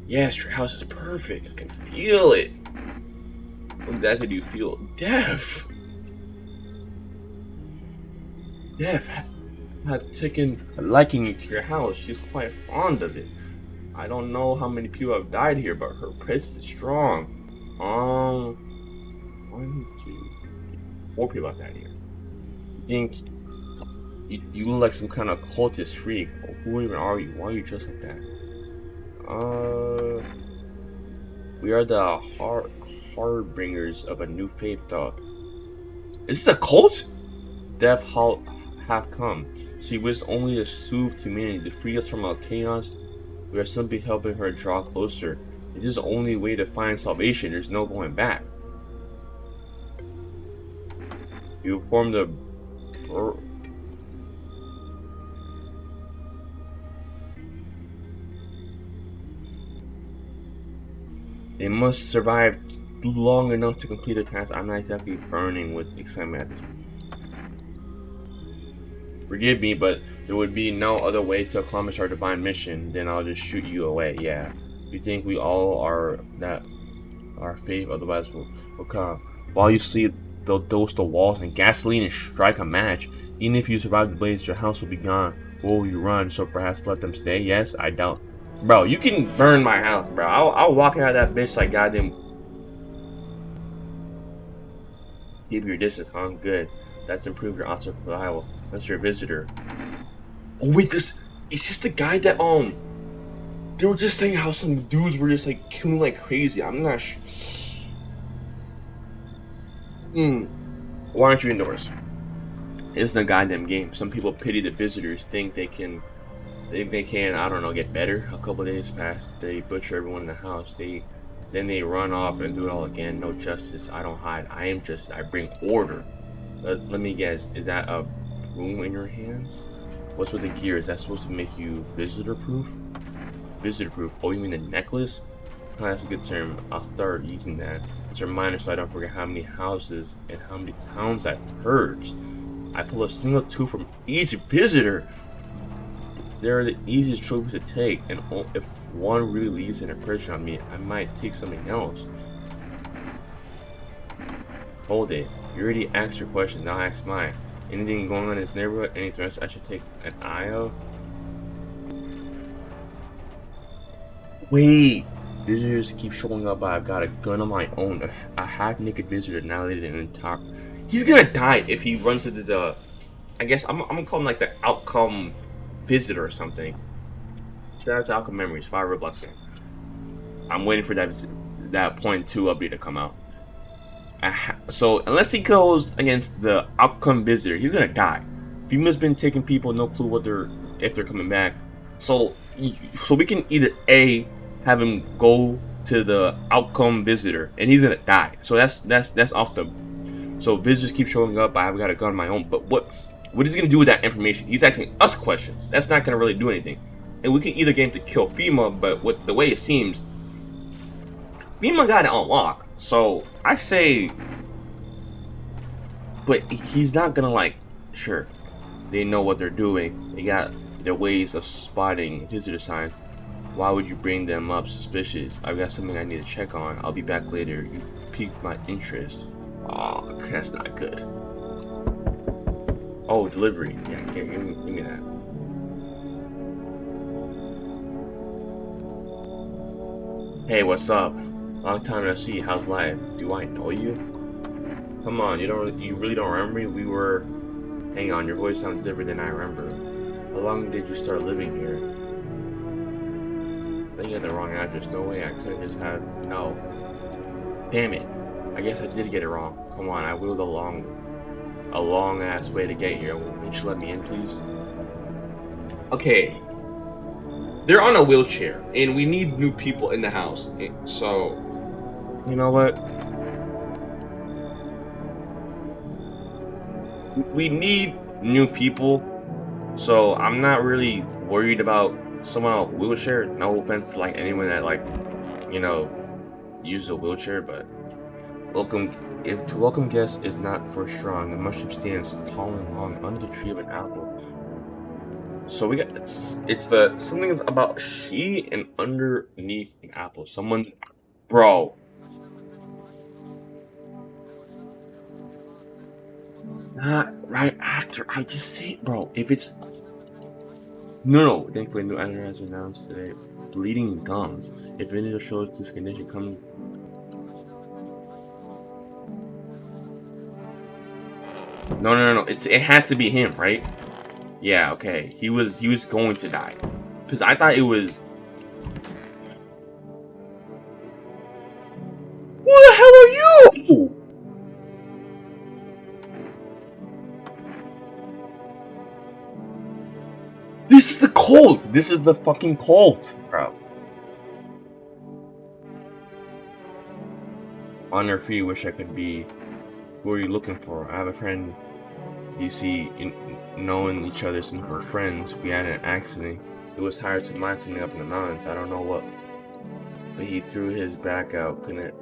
yes, your house is perfect. I can feel it. What exactly do you feel? Death. Death had taken a liking to your house. She's quite fond of it. I don't know how many people have died here, but her presence is strong. 1, 2, 4 people have died here. You think you look like some kind of cultist freak? Who even are you? Why are you dressed like that? We are the harbingers of a new faith. Is this a cult? Death have come. She wished only to soothe humanity, to free us from our chaos. We are simply helping her draw closer. It is the only way to find salvation. There's no going back. You formed a They must survive long enough to complete their task. I'm not exactly burning with excitement at this point. Forgive me, but there would be no other way to accomplish our divine mission. Then I'll just shoot you away. Yeah. You think we all are that our faith, otherwise we'll come. While you sleep, they'll dose the walls in gasoline and strike a match. Even if you survive the blaze, your house will be gone. Where will you run? So perhaps let them stay? Yes, I doubt. Bro, you can burn my house, bro. I'll walk out of that bitch like goddamn. Keep your distance, huh? Good. That's improved your odds of survival. That's your visitor. Oh wait, is this the guy that they were just saying how some dudes were just like killing like crazy. I'm not sure. Why aren't you indoors? It's the goddamn game. Some people pity the visitors, think they can, I don't know, get better. A couple days pass, they butcher everyone in the house. Then they run off and do it all again. No justice. I don't hide. I am justice. I bring order. Let me guess. Is that a broom in your hands? What's with the gear? Is that supposed to make you visitor-proof? Visitor-proof? Oh, you mean the necklace? Oh, that's a good term. I'll start using that. It's a reminder so I don't forget how many houses and how many towns I've purged. I pull a single tooth from each visitor. They're the easiest trophies to take, and if one really leaves an impression on me, I might take something else. Hold it. You already asked your question, now ask mine. Anything going on in this neighborhood? Any threats I should take an eye of? Wait! Visitors keep showing up, but I've got a gun of my own. A half-naked visitor now they didn't talk. He's gonna die if he runs into the... I guess I'm gonna call him like the outcome visitor or something. Shout out to Outcome Memories, 5 Roblox game. I'm waiting for that point 2 update to come out. So unless he goes against the outcome visitor, he's gonna die. Female's been taking people, no clue if they're coming back. So we can either A, have him go to the outcome visitor, and he's gonna die. So that's off the. So visitors keep showing up. I've got a gun of my own. But what is he gonna do with that information? He's asking us questions. That's not gonna really do anything. And we can either get him to kill FEMA, but the way it seems, FEMA got it on lock. So I say, but he's not gonna like. Sure, they know what they're doing. They got their ways of spotting visitor signs. Why would you bring them up suspicious? I've got something I need to check on. I'll be back later. You piqued my interest. Oh, that's not good. Oh, delivery. Yeah, give me that. Hey, what's up? Long time no see. How's life? Do I know you? Come on, you really don't remember me? We were. Hang on, your voice sounds different than I remember. How long did you start living here? I think you had the wrong address. No way, I couldn't just have. No. Damn it. I guess I did get it wrong. Come on, I wheeled a long ass way to get here. Won't you let me in, please? Okay. They're on a wheelchair, and we need new people in the house. So, you know what? We need new people. So I'm not really worried about someone on a wheelchair. No offense to like anyone that like, you know, uses a wheelchair, but welcome if to welcome guests is not for strong. The mushroom stands tall and long under the tree of an apple. So we got it's the something is about she and underneath an apple. Someone, bro. Not right after. I just say, bro. If it's no. Thankfully, new editor has announced today. Bleeding gums. If any of the shows this condition, come. No. It has to be him, right? Yeah. Okay. He was going to die. Cause I thought it was. Who the hell are you? This is the cult. This is the fucking cult, bro. On their feet, wish I could be. Who are you looking for? I have a friend. You see, knowing each other since we're friends, we had an accident. It was hard to mine something up in the mountains. I don't know what. But he threw his back out. Couldn't.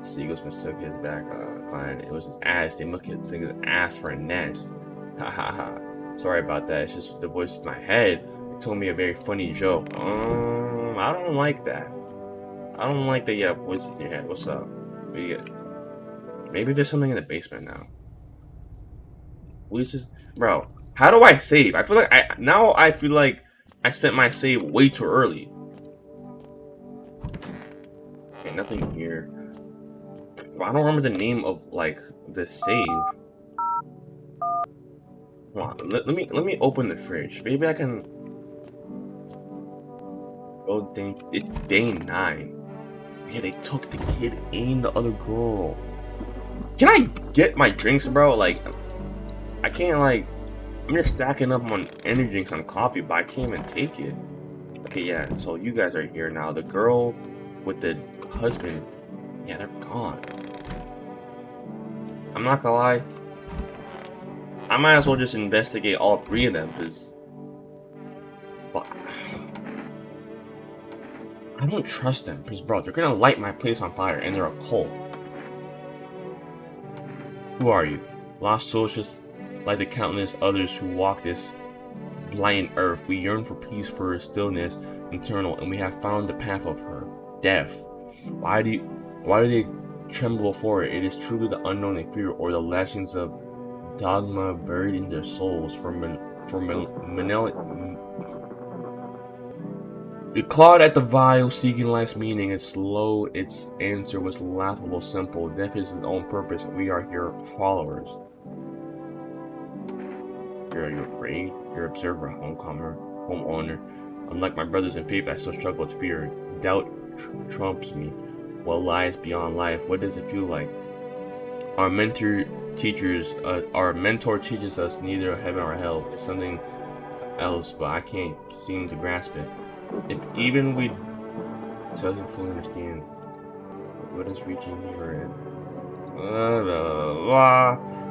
Seagulls mistook his back. Fine. It was his ass. They look at his ass for a nest. Ha ha ha. Sorry about that. It's just the voice in my head. It told me a very funny joke. I don't like that. I don't like that you have voice in your head. What's up? Maybe there's something in the basement now. Bro, how do I save? I feel like I feel like I spent my save way too early. Okay, nothing here. Well, I don't remember the name of like the save. Come on, let me open the fridge. Maybe I can. Oh, it's day 9. Yeah, they took the kid and the other girl. Can I get my drinks, bro? Like, I can't like. I'm just stacking up on energy drinks on coffee, but I can't even take it. Okay, yeah. So you guys are here now. The girl with the husband, yeah, they're gone. I'm not gonna lie. I might as well just investigate all 3 of them, because I don't trust them. Because, bro, they're gonna light my place on fire, and they're a cult. Who are you? Lost souls just like the countless others who walk this blackened earth. We yearn for peace, for stillness, eternal, and we have found the path of her, death. Why do they tremble before it? It is truly the unknown they fear, or the lessons of dogma buried in their souls. It clawed at the vial, seeking life's meaning, and slow its answer was laughable simple. Death is its own purpose, and we are your followers. Are you afraid? You're observer, homeowner. Unlike my brothers in faith, I still struggle with fear. Doubt trumps me. What lies beyond life? What does it feel like? Our mentor teaches us neither heaven or hell. It's something else, but I can't seem to grasp it. If even we doesn't fully understand what is reaching here,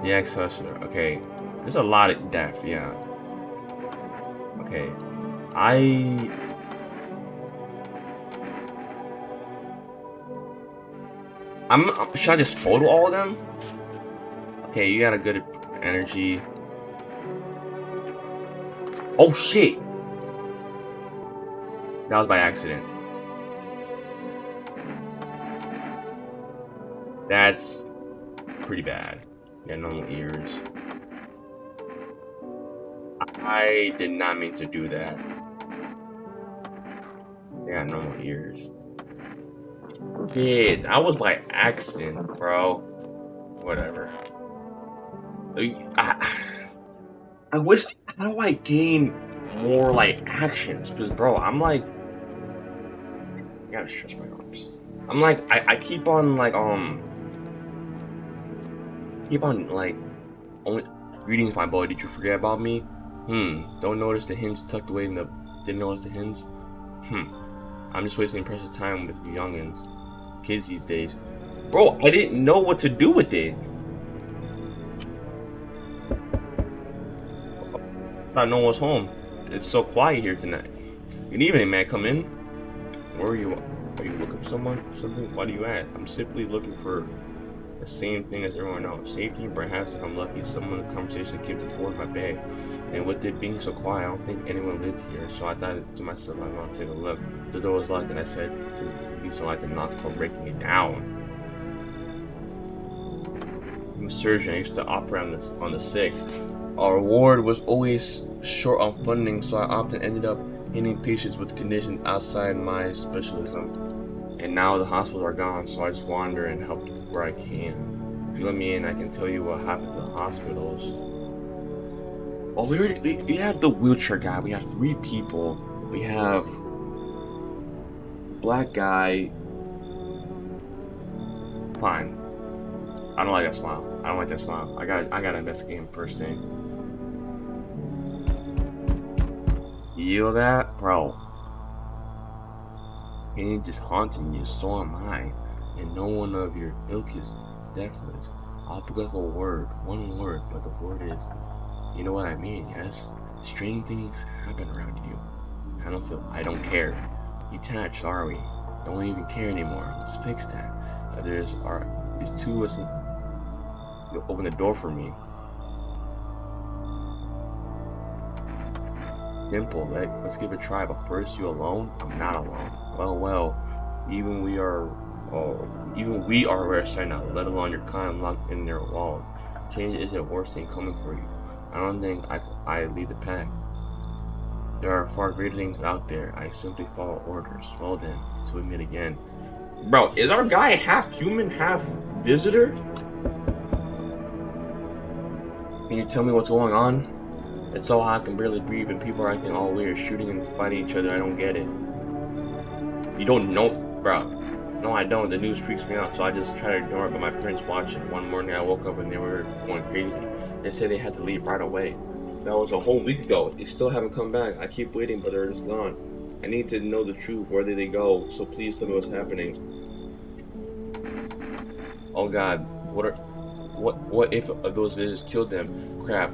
the accessor. Okay, there's a lot of death. Yeah. Okay, should I just photo all of them? Okay, you got a good energy. Oh shit! That was by accident. That's pretty bad. Yeah, normal ears. I did not mean to do that. Yeah, normal ears. Yeah, that was by accident, bro. whatever. I wish. How do I gain more like actions? Because bro, I'm like, I gotta stretch my arms. I'm like, I keep on like keep on like only reading my boy. Did you forget about me? Don't notice the hints tucked away in the. Didn't notice the hints. I'm just wasting precious time with you youngins, kids these days. Bro, I didn't know what to do with it. I thought no one was home. It's so quiet here tonight. Good evening, man. Come in. Where are you? Are you looking for someone? Something? Why do you ask? I'm simply looking for the same thing as everyone else. Safety, perhaps if I'm lucky, someone in the conversation came toward my bag. And with it being so quiet, I don't think anyone lived here. So I thought to myself, I'm gonna take a look. The door was locked, and I said to be so I to knock for breaking it down. I'm a surgeon. I used to operate on the sick. Our ward was always short on funding, so I often ended up hitting patients with conditions outside my specialism. And now the hospitals are gone, so I just wander and help where I can. If you let me in, I can tell you what happened to the hospitals. Well, we have the wheelchair guy. We have 3 people. We have black guy. Fine. I don't like that smile. I don't like that smile. I gotta investigate him first thing. You feel that, bro? Pain just haunting you, so am I, and no one of your ilk is deathless. I'll pick up a word, one word, but the word is, you know what I mean, yes? Strange things happen around you. I don't care. Detached, are we? Don't even care anymore. Let's fix that. There's 2 of us. You'll open the door for me. Simple, let's give it a try, but first, you alone? I'm not alone. Well, even we are rare right now, let alone your kind locked in their walls. Change isn't a worse thing coming for you. I don't think I lead the pack. There are far greater things out there. I simply follow orders. Well then, till we meet again. Bro, is our guy half human, half visitor? Can you tell me what's going on? It's so hot I can barely breathe and people are acting all weird, shooting and fighting each other. I don't get it. You don't know, bro. No, I don't. The news freaks me out, so I just try to ignore it, but my parents watch it. One morning I woke up and they were going crazy. They said they had to leave right away. That was a whole week ago. They still haven't come back. I keep waiting, but they're just gone. I need to know the truth. Where did they go? So please tell me what's happening. Oh God, what if those visitors killed them? Crap.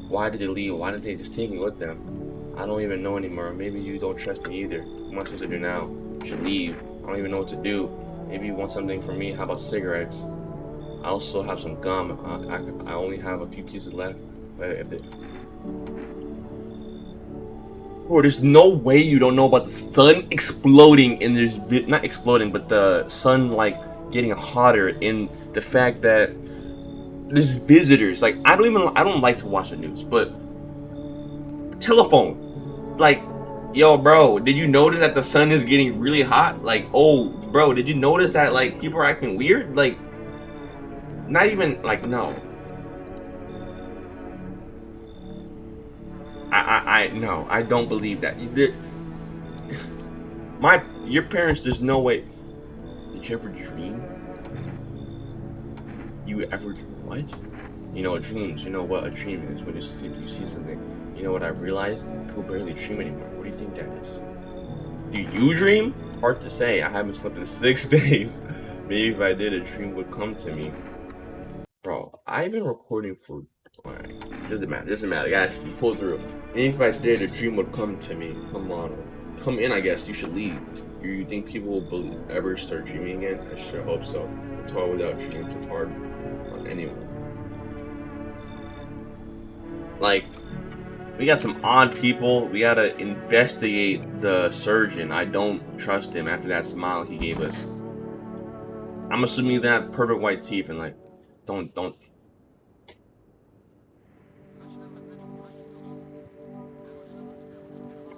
Why did they leave? Why didn't they just take me with them? I don't even know anymore. Maybe you don't trust me either. What am I supposed to do now? You should leave. I don't even know what to do. Maybe you want something from me. How about cigarettes? I also have some gum. I only have a few pieces left. But if it... Bro, there's no way you don't know about the sun exploding and there's not exploding, but the sun like getting hotter in the fact that there's visitors. Like I don't like to watch the news, but telephone, like, yo, bro, did you notice that the sun is getting really hot? Like, oh, bro, did you notice that like people are acting weird? Like, not even like no. No, I don't believe that. Your parents, there's no way. Did you ever dream? You ever what? You know, dreams. You know what a dream is when you see something. You know what I realized? People barely dream anymore. What do you think that is? Do you dream? Hard to say. I haven't slept in 6 days. Maybe if I did, a dream would come to me. Bro, I've been recording for. Alright, doesn't matter. Guys, pull through. Maybe if I did, a dream would come to me. Come on, come in. I guess you should leave. You think people will ever start dreaming again? I sure hope so. It's hard without dreams. It's hard on anyone. Like, we got some odd people. We gotta investigate the surgeon. I don't trust him after that smile he gave us. I'm assuming that perfect white teeth and like, don't.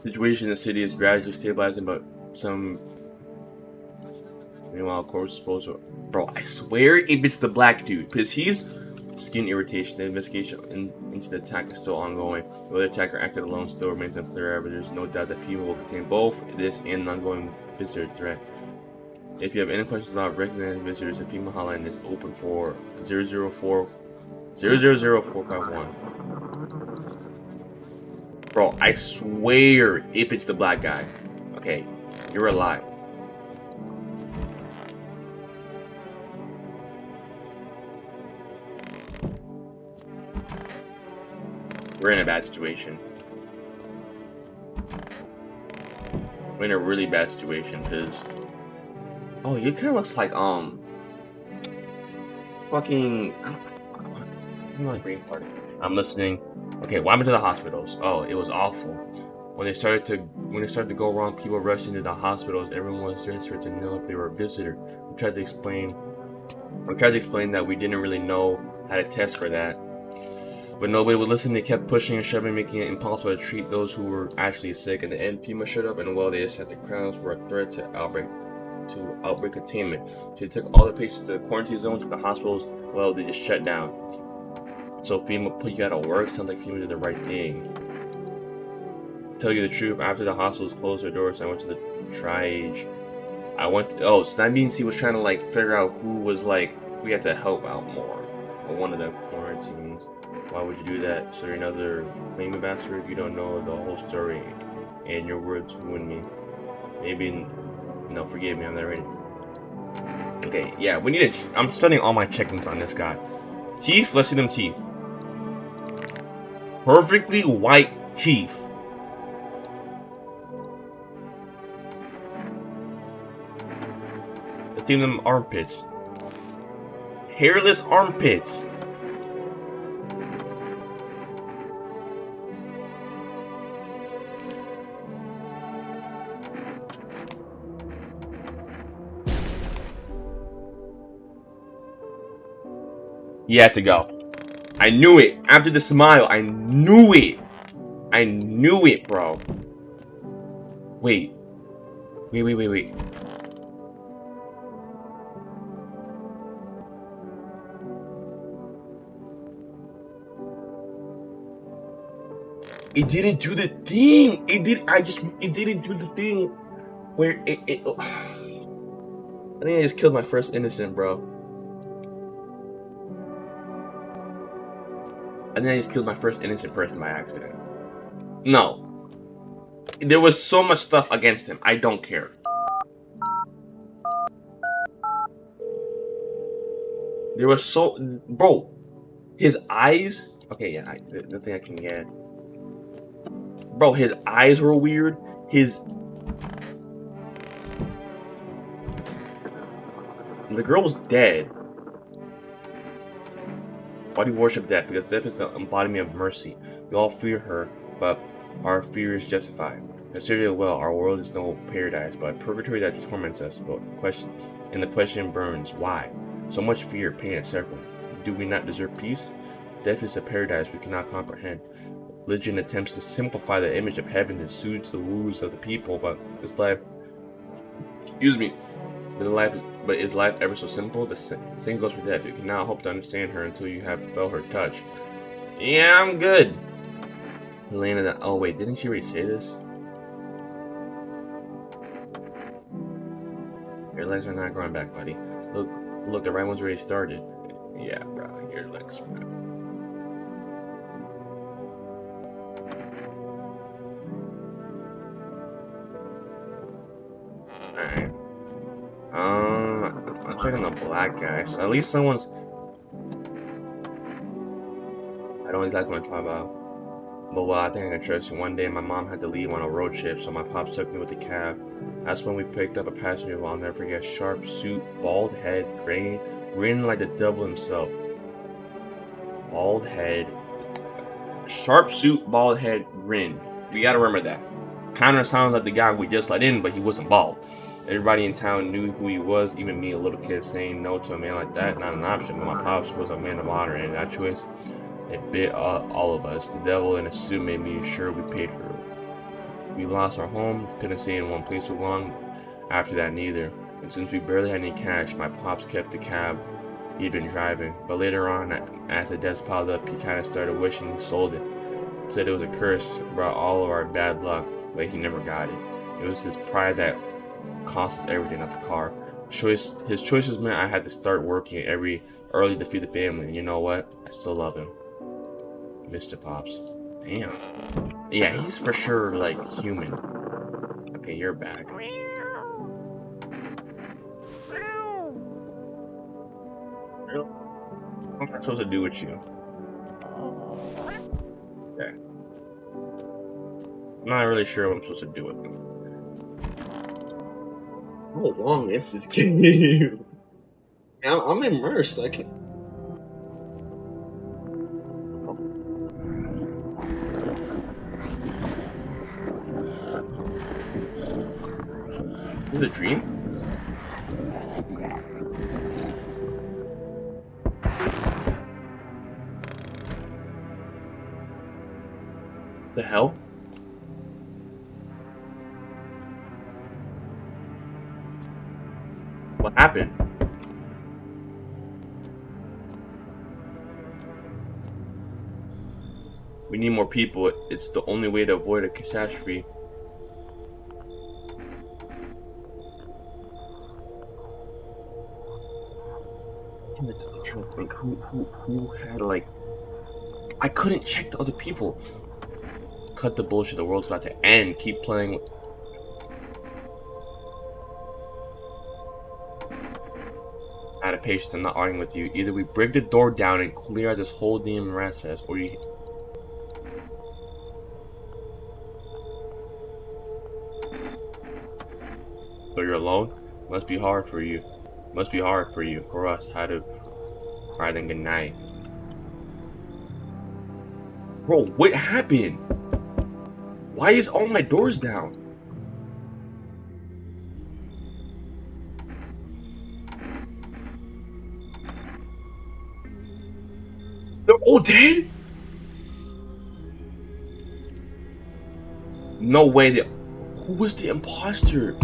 Situation in the city is gradually stabilizing, but some Meanwhile, corpse disposal. Bro, I swear if it's the black dude, because he's skin irritation. The investigation into the attack is still ongoing. Whether the attacker acted alone still remains unclear, but there's no doubt the female will contain both this and an ongoing visitor threat. If you have any questions about recognizing visitors, the female hotline is open for 00451. Bro, I swear if it's the black guy. Okay, you're alive. We're in a bad situation. We're in a really bad situation because oh, you kind of looks like fucking. I'm not brain farting. I'm listening. Okay, what happened to the hospitals? Oh, it was awful. When they started to go wrong, people rushed into the hospitals. Everyone was desperate to know if they were a visitor. We tried to explain that we didn't really know how to test for that. But nobody would listen. They kept pushing and shoving, making it impossible to treat those who were actually sick. In the end, FEMA showed up, and well, they said the crowds were a threat to outbreak containment. So they took all the patients to the quarantine zones, to the hospitals. Well, they just shut down. So FEMA put you out of work. Sounds like FEMA did the right thing. Tell you the truth, after the hospitals closed their doors, I went to the triage. So that means he was trying to like figure out who was like we had to help out more. Or one of the quarantines. Why would you do that? So you're another lame ambassador? You don't know the whole story, and your words ruin me. Maybe, no, forgive me, I'm not ready. Okay, yeah, we need to. I'm studying all my checkings on this guy. Teeth, let's see them teeth. Perfectly white teeth. Let's see them armpits. Hairless armpits. You had to go. I knew it. After the smile, I knew it. I knew it, bro. Wait. Wait. It didn't do the thing. It didn't do the thing where I think I just killed my first innocent, bro. I think I just killed my first innocent person by accident. No. There was so much stuff against him. I don't care. There was so... Bro. His eyes... Okay, yeah. The thing I can get... Bro, his eyes were weird. The girl was dead. Why do you worship death? Because death is the embodiment of mercy. We all fear her, but our fear is justified. Consider it well, our world is no paradise, but purgatory that torments us. But the question burns. Why? So much fear, pain, and suffering. Do we not deserve peace? Death is a paradise we cannot comprehend. Religion attempts to simplify the image of heaven to soothe the wounds of the people, but is life ever so simple? The same goes for death. You cannot hope to understand her until you have felt her touch. Yeah, I'm good. Elena, oh wait, didn't she already say this? Your legs are not growing back, buddy. Look, the right one's already started. Yeah, bro, your legs are back. Alright. I'm checking the black guys. At least someone's... I don't exactly want to talk about. But well, I think I can trust you. One day my mom had to leave on a road trip, so my pops took me with the cab. That's when we picked up a passenger who I'll never forget. Sharp suit, bald head, grin like the devil himself. Bald head. Sharp suit, bald head, grin. We gotta remember that. Kinda sounds like the guy we just let in, but he wasn't bald. Everybody in town knew who he was, even me, a little kid. Saying no to a man like that, not an option. But my pops was a man of honor, and that choice, it bit all of us. The devil in a suit made me sure we paid for it. We lost our home, couldn't stay in one place too long. After that, neither. And since we barely had any cash, my pops kept the cab he'd been driving. But later on, as the debts piled up, he kind of started wishing he sold it. Said it was a curse, brought all of our bad luck, but he never got it. It was his pride that cost us everything, not the car. His choices meant I had to start working every early to feed the family. And you know what? I still love him. Mr. Pops. Damn. Yeah, he's for sure, like, human. Okay, you're back. What am I supposed to do with you? Okay. I'm not really sure what I'm supposed to do with him. How long is this game? I'm immersed. I can. Is it a dream? The hell? What happened? We need more people. It's the only way to avoid a catastrophe. I'm trying to think who had, like, I couldn't check the other people. Cut the bullshit. The world's about to end. Keep playing. Out of patience. I'm not arguing with you. Either we break the door down and clear out this whole demon recess, or you. So you're alone? Must be hard for you. Must be hard for you. For us. How to. Alright then, good night. Bro, what happened? Why is all my doors down? They're all dead? No way. Who was the imposter?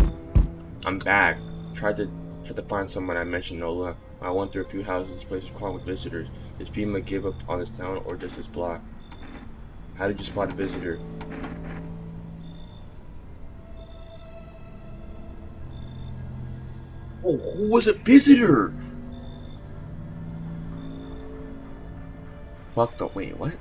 I'm back. Tried to find someone. I mentioned no luck. I went through a few houses. This place is crawling with visitors. Did FEMA give up on this town or just this block? How did you spot a visitor? Oh, who was a visitor? Fuck the wait, what?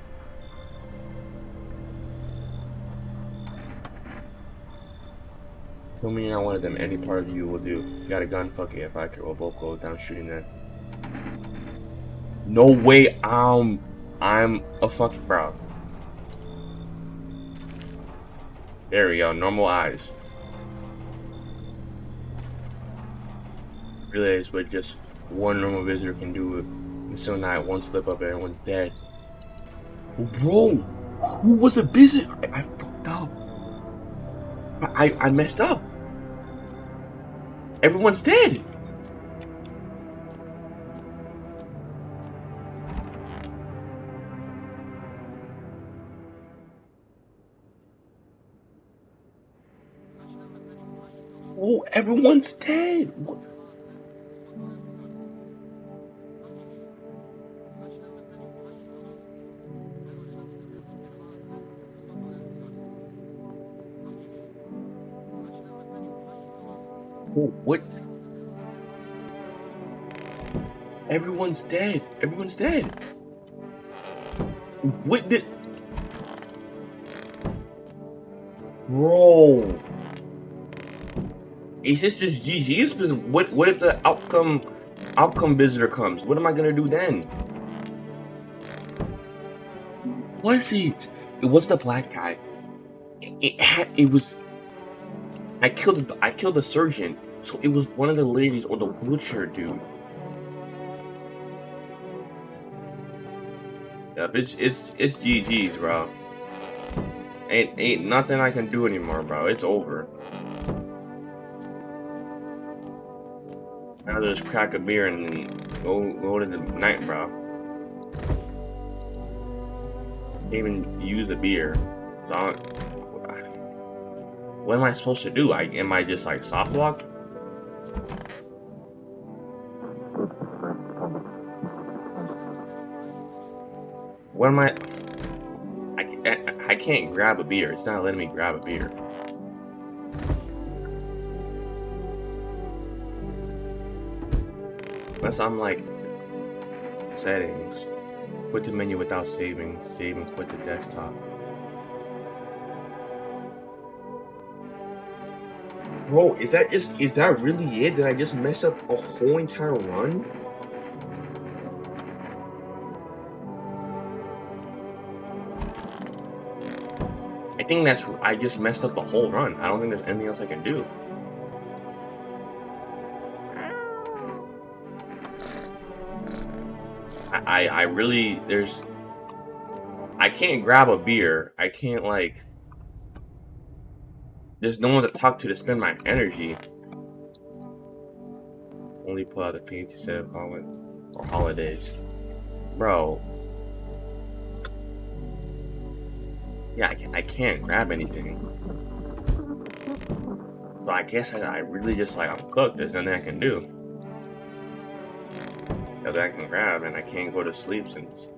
Tell me you're not one of them. Any part of you will do. You got a gun? Fuck it. If I could, we'll both go down shooting that. No way. I'm a fuck bro. There we go. Normal eyes. Realize what just one normal visitor can do. And so not one slip up, everyone's dead. Oh, bro, who was a visitor? I fucked up. I messed up. Everyone's dead. Oh, everyone's dead. What? Oh, what? Everyone's dead. Everyone's dead. What did? Bro. Is this just GG's? Because what if the outcome visitor comes? What am I gonna do then? Was it? It was the black guy. It was. I killed the surgeon, so it was one of the ladies or the wheelchair dude. Yep, it's GG's, bro. Ain't nothing I can do anymore, bro. It's over. Now just crack a beer and go to the night, bro. Can't even use a beer. So what am I supposed to do? Am I just like soft locked? What am I? I can't grab a beer. It's not letting me grab a beer. Unless I'm like settings. Quit the menu without saving. Saving. Quit the desktop. Bro, is that really it? Did I just mess up a whole entire run? I think I just messed up the whole run. I don't think there's anything else I can do. I really, I can't grab a beer. I can't, like, there's no one to talk to spend my energy. Only pull out the fancy set of holidays. Bro. Yeah, I can't grab anything. So I guess I really just, like, I'm cooked. There's nothing I can do. That I can grab, and I can't go to sleep since.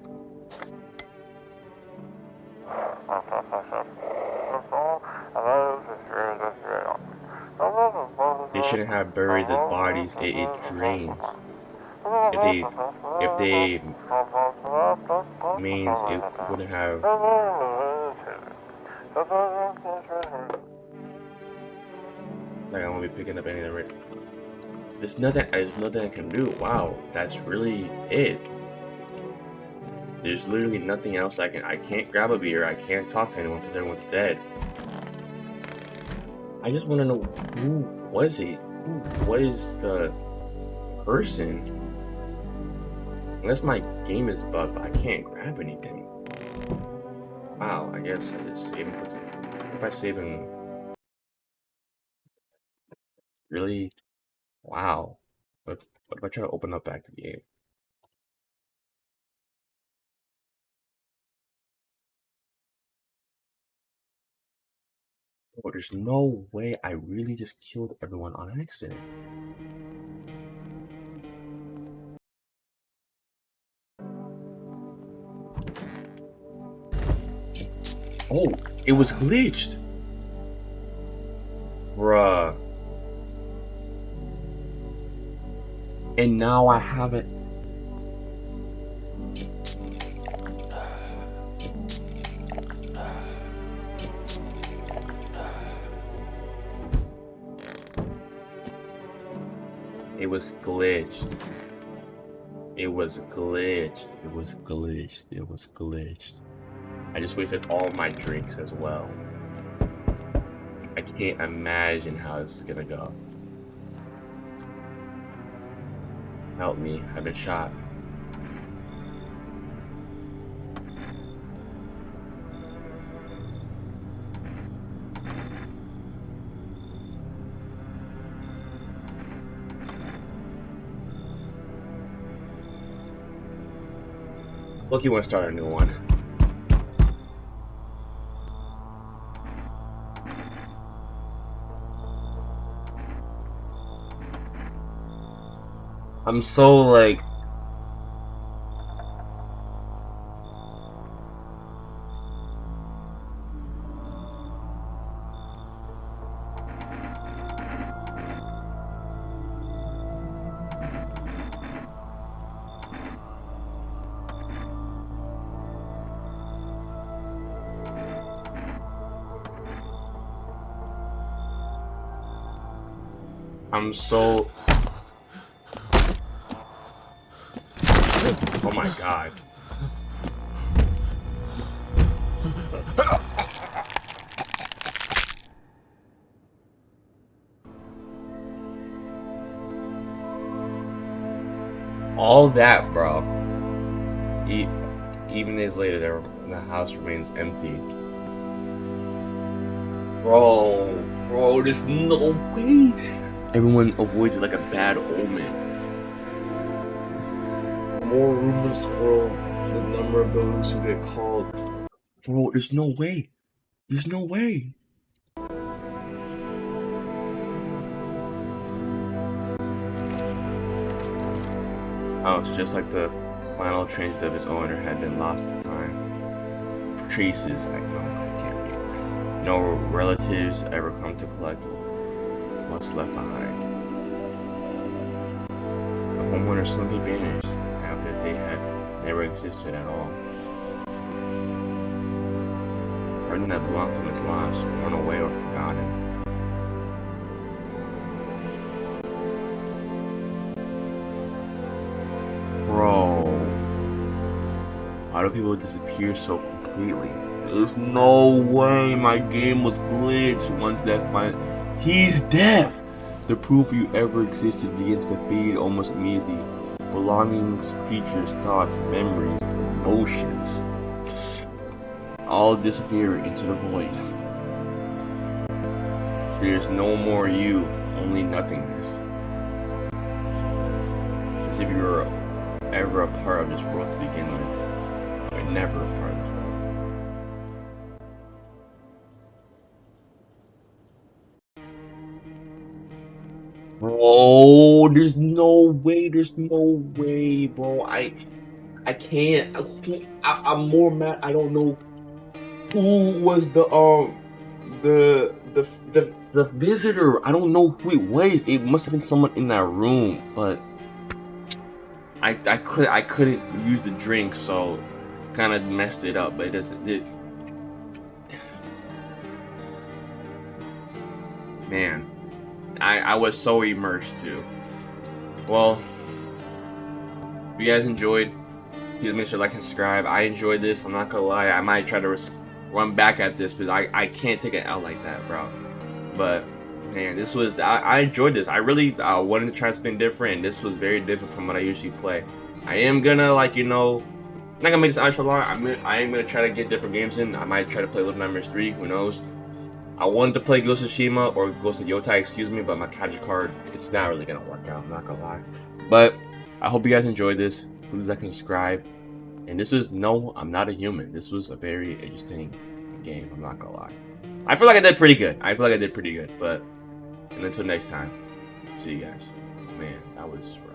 They shouldn't have buried the bodies. It drains. If they means it wouldn't have. Like I won't be picking up any of it. There's nothing I can do. Wow, that's really it. There's literally nothing else I can't grab a beer. I can't talk to anyone because everyone's dead. I just want to know who was it? Who was the person? Unless my game is bugged, but I can't grab anything. Wow, I guess I just save him. If I save him, really? Wow. What if I try to open up back to the game? Oh, there's no way I really just killed everyone on accident. Oh, it was glitched. Bruh. And now I have it. It was glitched. It was glitched. It was glitched. It was glitched. I just wasted all my drinks as well. I can't imagine how this is gonna go. Help me, I've been shot. Look, you want to start a new one. I'm so like. I'm so. Oh my god. All that, bro. Even days later, the house remains empty. Bro, there's no way. Everyone avoids it like a bad omen. More rumors swirl the number of those who get called. Bro, there's no way. There's no way. Oh, it's just like the final traces of his owner had been lost to time. Traces, I can't read. No relatives ever come to collect what's left behind. The homeowner suddenly vanished after they had never existed at all. Everything that belonged to him is lost, run away, or forgotten. Bro, how do people disappear so completely? There's no way my game was glitched once he's deaf! The proof you ever existed begins to fade almost immediately. Belongings, creatures, thoughts, memories, emotions all disappear into the void. There's no more you, only nothingness. As if you were ever a part of this world to begin with, but never a part of it. Bro, there's no way, bro. I can't. I'm more mad. I don't know who was the visitor. I don't know who it was. It must have been someone in that room, but I couldn't use the drink, so kind of messed it up. But man, I was so immersed too. Well, if you guys enjoyed, please make sure to like and subscribe. I enjoyed this. I'm not gonna lie. I might try to run back at this because I can't take it out like that, bro. But man, this was I enjoyed this. I really wanted to try something different. This was very different from what I usually play. I am gonna not gonna make this outro long. I am gonna try to get different games in. I might try to play Little Nightmares 3. Who knows? I wanted to play Ghost of Tsushima or Ghost of Yotai, excuse me, but my capture card, it's not really gonna work out. I'm not gonna lie. But I hope you guys enjoyed this. Please like and subscribe. And this is no, I'm not a human. This was a very interesting game. I'm not gonna lie. I feel like I did pretty good. But until next time, see you guys. Man, that was rough.